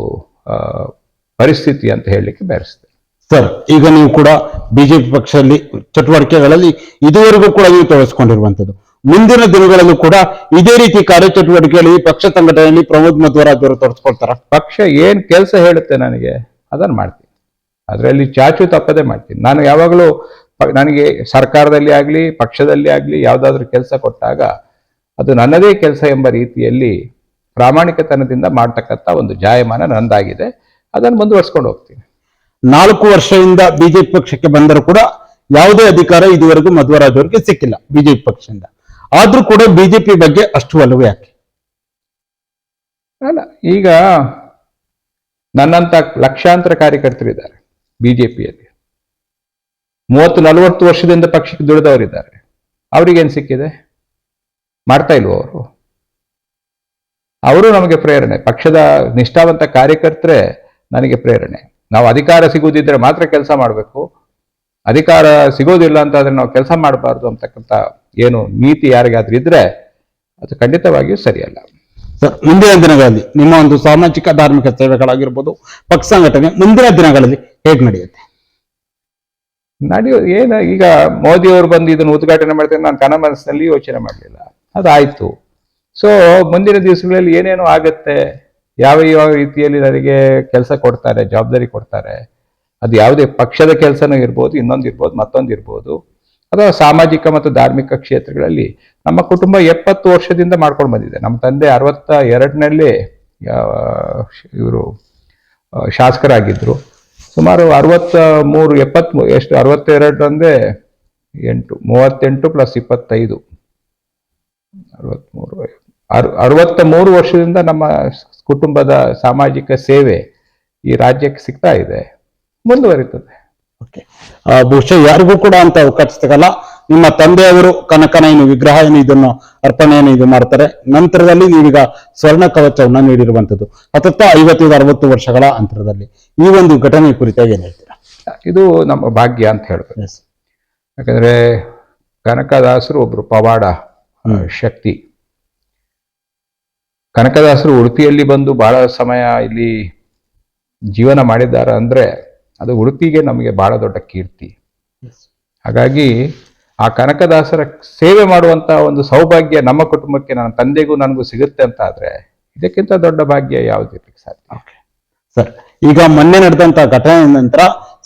ಪರಿಸ್ಥಿತಿ ಅಂತ ಹೇಳಲಿಕ್ಕೆ ಬಯಸ್ತೇನೆ. ಸರ್, ಈಗ ನೀವು ಕೂಡ ಬಿಜೆಪಿ ಪಕ್ಷದಲ್ಲಿ ಚಟುವಟಿಕೆಗಳಲ್ಲಿ ಇದುವರೆಗೂ ಕೂಡ ನೀವು ತೊಡಗಿಸಿಕೊಂಡಿರುವಂತದ್ದು, ಮುಂದಿನ ದಿನಗಳಲ್ಲೂ ಕೂಡ ಇದೇ ರೀತಿ ಕಾರ್ಯಚಟುವಟಿಕೆಯಲ್ಲಿ ಪಕ್ಷ ಸಂಘಟನೆಯಲ್ಲಿ ಪ್ರಮೋದ್ ಮಧ್ವರಾಜ್ ಅವರು ತೊಡಸ್ಕೊಳ್ತಾರ? ಪಕ್ಷ ಏನ್ ಕೆಲಸ ಹೇಳುತ್ತೆ ನನಗೆ ಅದನ್ನು ಮಾಡ್ತೀನಿ, ಅದರಲ್ಲಿ ಚಾಚು ತಪ್ಪದೆ ಮಾಡ್ತೀನಿ. ನಾನು ಯಾವಾಗಲೂ ನನಗೆ ಸರ್ಕಾರದಲ್ಲಿ ಆಗ್ಲಿ ಪಕ್ಷದಲ್ಲಿ ಆಗ್ಲಿ ಯಾವ್ದಾದ್ರು ಕೆಲಸ ಕೊಟ್ಟಾಗ ಅದು ನನ್ನದೇ ಕೆಲಸ ಎಂಬ ರೀತಿಯಲ್ಲಿ ಪ್ರಾಮಾಣಿಕತನದಿಂದ ಮಾಡ್ತಕ್ಕಂಥ ಒಂದು ಜಾಯಮಾನ ನಂದಾಗಿದೆ. ಅದನ್ನು ಮುಂದುವರ್ಸ್ಕೊಂಡು ಹೋಗ್ತೀನಿ. 4 ವರ್ಷದಿಂದ ಬಿಜೆಪಿ ಪಕ್ಷಕ್ಕೆ ಬಂದರೂ ಕೂಡ ಯಾವುದೇ ಅಧಿಕಾರ ಇದುವರೆಗೂ ಮಧ್ವರಾಜ್ ಅವರಿಗೆ ಸಿಕ್ಕಿಲ್ಲ ಬಿಜೆಪಿ ಪಕ್ಷದಿಂದ. ಆದ್ರೂ ಕೂಡ ಬಿಜೆಪಿ ಬಗ್ಗೆ ಅಷ್ಟು ಒಲವು ಯಾಕೆ? ಅಲ್ಲ, ಈಗ ನನ್ನಂತ ಲಕ್ಷಾಂತರ ಕಾರ್ಯಕರ್ತರಿದ್ದಾರೆ ಬಿಜೆಪಿಯಲ್ಲಿ, 30-40 ವರ್ಷದಿಂದ ಪಕ್ಷಕ್ಕೆ ದುಡಿದವರಿದ್ದಾರೆ. ಅವ್ರಿಗೇನು ಸಿಕ್ಕಿದೆ? ಮಾಡ್ತಾ ಇಲ್ವೋ ಅವರು ನಮಗೆ ಪ್ರೇರಣೆ. ಪಕ್ಷದ ನಿಷ್ಠಾವಂತ ಕಾರ್ಯಕರ್ತರೇ ನನಗೆ ಪ್ರೇರಣೆ. ನಾವು ಅಧಿಕಾರ ಸಿಗುವುದಿದ್ರೆ ಮಾತ್ರ ಕೆಲಸ ಮಾಡಬೇಕು, ಅಧಿಕಾರ ಸಿಗೋದಿಲ್ಲ ಅಂತ ಆದ್ರೆ ನಾವು ಕೆಲಸ ಮಾಡಬಾರ್ದು ಅಂತಕ್ಕಂಥ ಏನು ನೀತಿ ಯಾರಿಗಾದ್ರೂ ಇದ್ರೆ ಅದು ಖಂಡಿತವಾಗಿಯೂ ಸರಿಯಲ್ಲ. ಸರ್, ಮುಂದಿನ ದಿನಗಳಲ್ಲಿ ನಿಮ್ಮ ಒಂದು ಸಾಮಾಜಿಕ ಧಾರ್ಮಿಕ ಸೇವೆಗಳಾಗಿರ್ಬೋದು, ಪಕ್ಷ ಸಂಘಟನೆ ಮುಂದಿನ ದಿನಗಳಲ್ಲಿ ಹೇಗೆ ನಡೆಯುತ್ತೆ? ಏನು ಈಗ ಮೋದಿ ಅವರು ಬಂದು ಇದನ್ನು ಉದ್ಘಾಟನೆ ಮಾಡ್ತಾರೆ, ನಾನು ಕನ ಮನಸ್ಸಿನಲ್ಲಿ ಯೋಚನೆ ಮಾಡಲಿಲ್ಲ, ಅದಾಯ್ತು. ಸೊ ಮುಂದಿನ ದಿವಸಗಳಲ್ಲಿ ಏನೇನೋ ಆಗತ್ತೆ, ಯಾವ ಯಾವ ರೀತಿಯಲ್ಲಿ ನನಗೆ ಕೆಲಸ ಕೊಡ್ತಾರೆ, ಜವಾಬ್ದಾರಿ ಕೊಡ್ತಾರೆ, ಅದು ಯಾವುದೇ ಪಕ್ಷದ ಕೆಲಸನೂ ಇರ್ಬೋದು, ಇನ್ನೊಂದು ಇರ್ಬೋದು, ಮತ್ತೊಂದು ಇರ್ಬೋದು, ಅಥವಾ ಸಾಮಾಜಿಕ ಮತ್ತು ಧಾರ್ಮಿಕ ಕ್ಷೇತ್ರಗಳಲ್ಲಿ ನಮ್ಮ ಕುಟುಂಬ 70 ವರ್ಷದಿಂದ ಮಾಡ್ಕೊಂಡು ಬಂದಿದೆ. ನಮ್ಮ ತಂದೆ 62ನಲ್ಲಿ ಇವರು ಶಾಸಕರಾಗಿದ್ರು. ಸುಮಾರು 63 70 ಎಷ್ಟು 62 ಅಂದ್ರೆ 8 38 + 25 63 ವರ್ಷದಿಂದ ನಮ್ಮ ಕುಟುಂಬದ ಸಾಮಾಜಿಕ ಸೇವೆ ಈ ರಾಜ್ಯಕ್ಕೆ ಸಿಗ್ತಾ ಇದೆ, ಮುಂದುವರಿತದೆ. ಬಹುಶಃ ಯಾರಿಗೂ ಕೂಡ ಅಂತ ಅವಕಾಶ ಸಿಗಲ್ಲ. ನಿಮ್ಮ ತಂದೆಯವರು ಕನಕನ ಏನು ವಿಗ್ರಹ ಏನು ಇದನ್ನು ಅರ್ಪಣೆಯನ್ನು ಇದು ಮಾಡ್ತಾರೆ, ನಂತರದಲ್ಲಿ ನೀವೀಗ ಸ್ವರ್ಣ ಕವಚವನ್ನು ನೀಡಿರುವಂತದ್ದು ಹತ್ತತ್ತ 55-60 ವರ್ಷಗಳ ಅಂತರದಲ್ಲಿ ಈ ಒಂದು ಘಟನೆ ಕುರಿತಾಗಿ ಏನ್ ಹೇಳ್ತೀರಾ? ಇದು ನಮ್ಮ ಭಾಗ್ಯ ಅಂತ ಹೇಳ್ಬೇಕು. ಯಾಕಂದ್ರೆ ಕನಕದಾಸರು ಒಬ್ರು ಪವಾಡ ಶಕ್ತಿ. ಕನಕದಾಸರು ಉಡುಪಿಯಲ್ಲಿ ಬಂದು ಬಹಳ ಸಮಯ ಇಲ್ಲಿ ಜೀವನ ಮಾಡಿದ್ದಾರೆ ಅಂದ್ರೆ ಅದು ಉಡುಪಿಗೆ ನಮಗೆ ಬಹಳ ದೊಡ್ಡ ಕೀರ್ತಿ. ಹಾಗಾಗಿ ಆ ಕನಕದಾಸರ ಸೇವೆ ಮಾಡುವಂತ ಒಂದು ಸೌಭಾಗ್ಯ ನಮ್ಮ ಕುಟುಂಬಕ್ಕೆ, ನನ್ನ ತಂದೆಗೂ ನನಗೂ ಸಿಗುತ್ತೆ ಅಂತ ಆದ್ರೆ ಇದಕ್ಕಿಂತ ದೊಡ್ಡ ಭಾಗ್ಯ ಯಾವುದಿರ್ಲಿಕ್ಕೆ ಸಾಧ್ಯ. ಸರ್, ಈಗ ಮೊನ್ನೆ ನಡೆದಂತ ಘಟನೆ ನಂತರ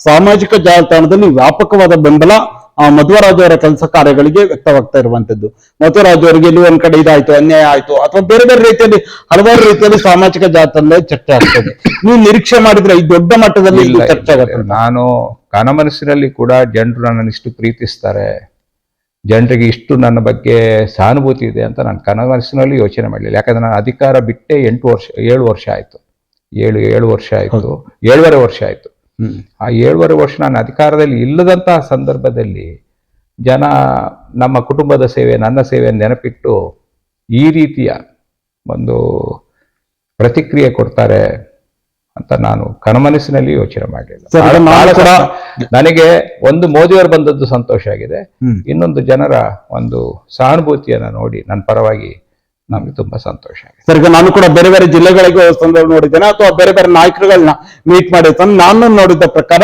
ಸಾಮಾಜಿಕ ಜಾಲತಾಣದಲ್ಲಿ ವ್ಯಾಪಕವಾದ ಬೆಂಬಲ ಮಧ್ವರಾಜ್ ಅವರ ಕೆಲಸ ಕಾರ್ಯಗಳಿಗೆ ವ್ಯಕ್ತವಾಗ್ತಾ ಇರುವಂತದ್ದು. ಮಧ್ವರಾಜ್ ಅವರಿಗೆ ಇಲ್ಲಿ ಒಂದ್ ಕಡೆ ಇದಾಯ್ತು, ಅನ್ಯಾಯ ಆಯ್ತು, ಅಥವಾ ಬೇರೆ ಬೇರೆ ರೀತಿಯಲ್ಲಿ ಹಲವಾರು ರೀತಿಯಲ್ಲಿ ಸಾಮಾಜಿಕ ಜಾಲತಾಣದಲ್ಲಿ ಚರ್ಚೆ ಆಗ್ತದೆ. ನೀವು ನಿರೀಕ್ಷೆ ಮಾಡಿದ್ರೆ ಈ ದೊಡ್ಡ ಮಟ್ಟದಲ್ಲಿ ಚರ್ಚೆ ಆಗುತ್ತೆ? ನಾನು ಕನಮನಸ್ಸಿನಲ್ಲಿ ಕೂಡ ಜನರು ನನ್ನನ್ನು ಇಷ್ಟು ಪ್ರೀತಿಸ್ತಾರೆ, ಜನರಿಗೆ ಇಷ್ಟು ನನ್ನ ಬಗ್ಗೆ ಸಹಾನುಭೂತಿ ಇದೆ ಅಂತ ನಾನು ಕನಮನಸ್ಸಿನಲ್ಲಿ ಯೋಚನೆ ಮಾಡಲಿಲ್ಲ. ಯಾಕಂದ್ರೆ ನಾನು ಅಧಿಕಾರ ಬಿಟ್ಟೆ 7 ವರ್ಷ ಆಯ್ತು, 7 ವರ್ಷ ಆಯ್ತು, 7.5 ವರ್ಷ ಆಯ್ತು. ಆ 7.5 ವರ್ಷ ನಾನು ಅಧಿಕಾರದಲ್ಲಿ ಇಲ್ಲದಂತಹ ಸಂದರ್ಭದಲ್ಲಿ ಜನ ನಮ್ಮ ಕುಟುಂಬದ ಸೇವೆ, ನನ್ನ ಸೇವೆಯನ್ನು ನೆನಪಿಟ್ಟು ಈ ರೀತಿಯ ಒಂದು ಪ್ರತಿಕ್ರಿಯೆ ಕೊಡ್ತಾರೆ ಅಂತ ನಾನು ಕನಮನಸ್ಸಿನಲ್ಲಿ ಯೋಚನೆ ಮಾಡಲಿಲ್ಲ. ಸರ್, ಇದು ನಾನು ಕೂಡ ನನಗೆ ಒಂದು ಮೋದಿಯವರು ಬಂದದ್ದು ಸಂತೋಷ ಆಗಿದೆ, ಇನ್ನೊಂದು ಜನರ ಒಂದು ಸಹಾನುಭೂತಿಯನ್ನ ನೋಡಿ ನನ್ನ ಪರವಾಗಿ ನಮ್ಗೆ ತುಂಬಾ ಸಂತೋಷ ಆಗಿದೆ. ಸರ್, ಈಗ ನಾನು ಕೂಡ ಬೇರೆ ಬೇರೆ ಜಿಲ್ಲೆಗಳಿಗೆ ಸಂದರ್ಭ ನೋಡಿದ್ದೇನೆ ಅಥವಾ ಬೇರೆ ಬೇರೆ ನಾಯಕರುಗಳನ್ನ ಮೀಟ್ ಮಾಡಿದ್ದೇನೆ. ನಾನು ನೋಡಿದ ಪ್ರಕಾರ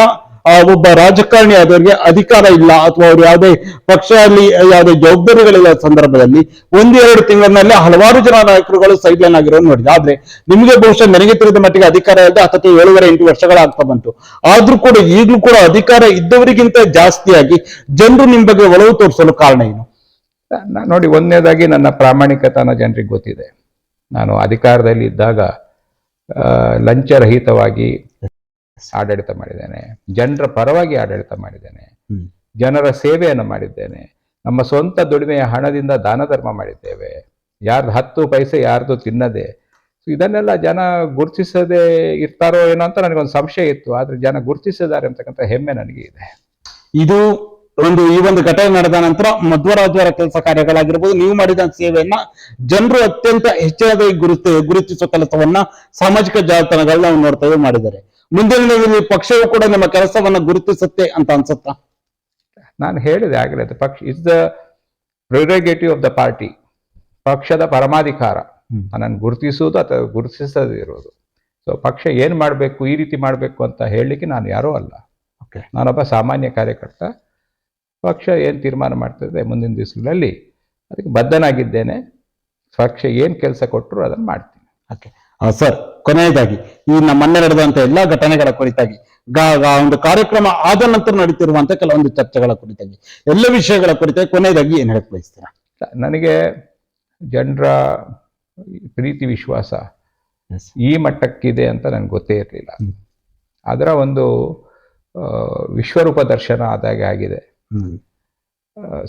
ಒಬ್ಬ ರಾಜಕಾರಣಿ ಆದವರಿಗೆ ಅಧಿಕಾರ ಇಲ್ಲ ಅಥವಾ ಅವ್ರು ಯಾವುದೇ ಪಕ್ಷದಲ್ಲಿ ಯಾವುದೇ ಜವಾಬ್ದಾರಿಗಳಿಲ್ಲ ಸಂದರ್ಭದಲ್ಲಿ 1-2 ತಿಂಗಳಿನಲ್ಲೇ ಹಲವಾರು ಜನ ನಾಯಕರುಗಳು ಸೈಡ್ ಲೈನ್ ಆಗಿರೋದು ನೋಡಿದೆ. ಆದ್ರೆ ನಿಮಗೆ ಬಹುಶಃ ನನಗೆ ತಿಳಿದ ಮಟ್ಟಿಗೆ ಅಧಿಕಾರ ಇಲ್ಲದೆ ಅಥವಾ 7-8 ವರ್ಷಗಳಾಗ್ತಾ ಬಂತು. ಆದ್ರೂ ಕೂಡ ಈಗಲೂ ಕೂಡ ಅಧಿಕಾರ ಇದ್ದವರಿಗಿಂತ ಜಾಸ್ತಿಯಾಗಿ ಜನರು ನಿಮ್ ಬಗ್ಗೆ ಒಲವು ತೋರಿಸಲು ಕಾರಣ ಏನು? ನೋಡಿ, ಒಂದನೇದಾಗಿ ನನ್ನ ಪ್ರಾಮಾಣಿಕತನ ಜನರಿಗೆ ಗೊತ್ತಿದೆ. ನಾನು ಅಧಿಕಾರದಲ್ಲಿ ಇದ್ದಾಗ ಲಂಚರಹಿತವಾಗಿ ಆಡಳಿತ ಮಾಡಿದ್ದೇನೆ, ಜನರ ಪರವಾಗಿ ಆಡಳಿತ ಮಾಡಿದ್ದೇನೆ, ಜನರ ಸೇವೆಯನ್ನು ಮಾಡಿದ್ದೇನೆ, ನಮ್ಮ ಸ್ವಂತ ದುಡಿಮೆಯ ಹಣದಿಂದ ದಾನ ಧರ್ಮ ಮಾಡಿದ್ದೇವೆ, ಯಾರ್ದು 10 ಪೈಸೆ ಯಾರ್ದು ತಿನ್ನದೆ. ಇದನ್ನೆಲ್ಲ ಜನ ಗುರುತಿಸದೆ ಇರ್ತಾರೋ ಏನೋ ಅಂತ ನನಗೊಂದು ಸಂಶಯ ಇತ್ತು. ಆದ್ರೆ ಜನ ಗುರುತಿಸಿದ್ದಾರೆ ಅಂತಕ್ಕಂಥ ಹೆಮ್ಮೆ ನನಗೆ ಇದೆ. ಇದು ಈ ಒಂದು ಘಟನೆ ನಡೆದ ನಂತರ ಮಧ್ವರಾಜರ ಕೆಲಸ ಕಾರ್ಯಗಳಾಗಿರ್ಬೋದು, ನೀವು ಮಾಡಿದ ಸೇವೆಯನ್ನ ಜನರು ಅತ್ಯಂತ ಹೆಚ್ಚಾಗಿ ಗುರುತಿಸುವ ಕೆಲಸವನ್ನ ಸಾಮಾಜಿಕ ಜಾಲತಾಣಗಳನ್ನ ನಾವು ನೋಡ್ತೇವೆ ಮಾಡಿದ್ದಾರೆ. ಮುಂದಿನ ದಿನಗಳಲ್ಲಿ ಪಕ್ಷವು ಕೂಡ ನಿಮ್ಮ ಕೆಲಸವನ್ನ ಗುರುತಿಸುತ್ತೆ ಅಂತ ಅನ್ಸುತ್ತಾ? ನಾನು ಹೇಳಿದೆ ಆಗಲೇ, ಪಕ್ಷ is the prerogative of the party. ಪಕ್ಷದ ಪರಮಾಧಿಕಾರ ನನ್ನನ್ನು ಗುರುತಿಸುವುದು ಅಥವಾ ಗುರುತಿಸದಿರುವುದು. ಸೊ ಪಕ್ಷ ಏನ್ ಮಾಡಬೇಕು, ಈ ರೀತಿ ಮಾಡಬೇಕು ಅಂತ ಹೇಳಲಿಕ್ಕೆ ನಾನು ಯಾರೂ ಅಲ್ಲ. ನಾನೊಬ್ಬ ಸಾಮಾನ್ಯ ಕಾರ್ಯಕರ್ತ. ಪಕ್ಷ ಏನ್ ತೀರ್ಮಾನ ಮಾಡ್ತದೆ ಮುಂದಿನ ದಿವಸಗಳಲ್ಲಿ ಅದಕ್ಕೆ ಬದ್ಧನಾಗಿದ್ದೇನೆ. ಪಕ್ಷ ಏನ್ ಕೆಲಸ ಕೊಟ್ಟರು ಅದನ್ನು ಮಾಡ್ತೀನಿ. ಸರ್, ಕೊನೆಯದಾಗಿ ಈ ನಮ್ಮನ್ನ ನಡೆದಂತ ಎಲ್ಲಾ ಘಟನೆಗಳ ಕುರಿತಾಗಿ ಒಂದು ಕಾರ್ಯಕ್ರಮ ಆದ ನಂತರ ನಡೀತಿರುವಂತ ಕೆಲವೊಂದು ಚರ್ಚೆಗಳ ಕುರಿತಾಗಿ ಎಲ್ಲ ವಿಷಯಗಳ ಕುರಿತಾಗಿ ಕೊನೆಯದಾಗಿ ಏನ್ ಹೇಳಕ್ ಬಯಸ್ತೀರಾ? ನನಗೆ ಜನರ ಪ್ರೀತಿ ವಿಶ್ವಾಸ ಈ ಮಟ್ಟಕ್ಕಿದೆ ಅಂತ ನನಗೆ ಗೊತ್ತೇ ಇರಲಿಲ್ಲ. ಅದರ ಒಂದು ವಿಶ್ವರೂಪ ದರ್ಶನ ಆದಾಗೆ ಆಗಿದೆ.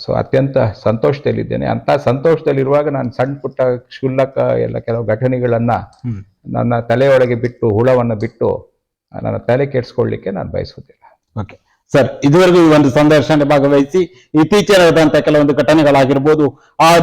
ಸೊ ಅತ್ಯಂತ ಸಂತೋಷದಲ್ಲಿದ್ದೇನೆ. ಅಂತ ಸಂತೋಷದಲ್ಲಿರುವಾಗ ನಾನು ಸಣ್ಣ ಪುಟ್ಟ ಕ್ಷುಲ್ಲಕ ಎಲ್ಲ ಕೆಲವು ಘಟನೆಗಳನ್ನ ನನ್ನ ತಲೆಯೊಳಗೆ ಬಿಟ್ಟು, ಹುಳವನ್ನು ಬಿಟ್ಟು ನನ್ನ ತಲೆ ಕೆಡಿಸ್ಕೊಳ್ಳಿಕ್ಕೆ ನಾನು ಬಯಸುವುದಿಲ್ಲ. ಓಕೆ ಸರ್, ಇದುವರೆಗೂ ಈ ಒಂದು ಸಂದರ್ಶನ ಭಾಗವಹಿಸಿ ಇತ್ತೀಚೆಗೆ ನಡೆದಂತ ಕೆಲವೊಂದು ಘಟನೆಗಳಾಗಿರ್ಬೋದು,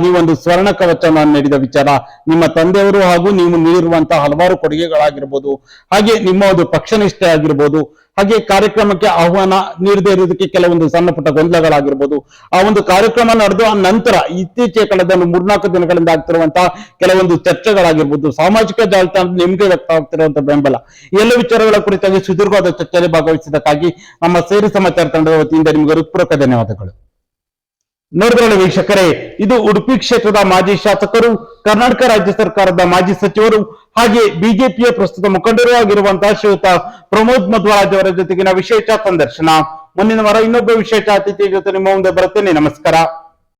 ನೀವೊಂದು ಸ್ವರ್ಣ ಕವಚವನ್ನು ನೀಡಿದ ವಿಚಾರ, ನಿಮ್ಮ ತಂದೆಯವರು ಹಾಗೂ ನೀವು ನೀಡಿರುವಂತಹ ಹಲವಾರು ಕೊಡುಗೆಗಳಾಗಿರ್ಬೋದು, ಹಾಗೆ ನಿಮ್ಮ ಒಂದು ಪಕ್ಷನಿಷ್ಠೆ ಆಗಿರ್ಬೋದು, ಹಾಗೆ ಕಾರ್ಯಕ್ರಮಕ್ಕೆ ಆಹ್ವಾನ ನೀಡದೇ ಇರುವುದಕ್ಕೆ ಕೆಲವೊಂದು ಸಣ್ಣ ಪುಟ್ಟ ಗೊಂದಲಗಳಾಗಿರ್ಬೋದು, ಆ ಒಂದು ಕಾರ್ಯಕ್ರಮ ನಡೆದು ಆ ನಂತರ ಇತ್ತೀಚೆಗೆ ಕಳೆದ 3-4 ದಿನಗಳಿಂದ ಆಗ್ತಿರುವಂತಹ ಕೆಲವೊಂದು ಚರ್ಚೆಗಳಾಗಿರ್ಬೋದು, ಸಾಮಾಜಿಕ ಜಾಲತಾಣದಲ್ಲಿ ನಿಮಗೆ ವ್ಯಕ್ತವಾಗ್ತಿರುವಂತಹ ಬೆಂಬಲ, ಎಲ್ಲ ವಿಚಾರಗಳ ಕುರಿತಾಗಿ ಸುದೀರ್ಘವಾದ ಚರ್ಚೆಯಲ್ಲಿ ಭಾಗವಹಿಸಿದ್ದಕ್ಕಾಗಿ ನಮ್ಮ ಸೇರಿ ಸಮಾಚಾರ ತಂಡದ ವತಿಯಿಂದ ನಿಮಗೆ ಹೃತ್ಪೂರ್ವಕ ಧನ್ಯವಾದಗಳು. ನೋಡಿದ್ರಲ್ಲ ವೀಕ್ಷಕರೇ, ಇದು ಉಡುಪಿ ಕ್ಷೇತ್ರದ ಮಾಜಿ ಶಾಸಕರು, ಕರ್ನಾಟಕ ರಾಜ್ಯ ಸರ್ಕಾರದ ಮಾಜಿ ಸಚಿವರು ಹಾಗೆ ಬಿಜೆಪಿಯ ಪ್ರಸ್ತುತ ಮುಖಂಡರು ಆಗಿರುವಂತಹ ಶ್ರೀಯುತ ಪ್ರಮೋದ್ ಮಧ್ವರಾಜ್ ಅವರ ಜೊತೆಗಿನ ವಿಶೇಷ ಸಂದರ್ಶನ. ಮುಂದಿನ ವಾರ ಇನ್ನೊಬ್ಬ ವಿಶೇಷ ಅತಿಥಿಯ ಜೊತೆ ನಿಮ್ಮ ಮುಂದೆ ಬರುತ್ತೇನೆ. ನಮಸ್ಕಾರ.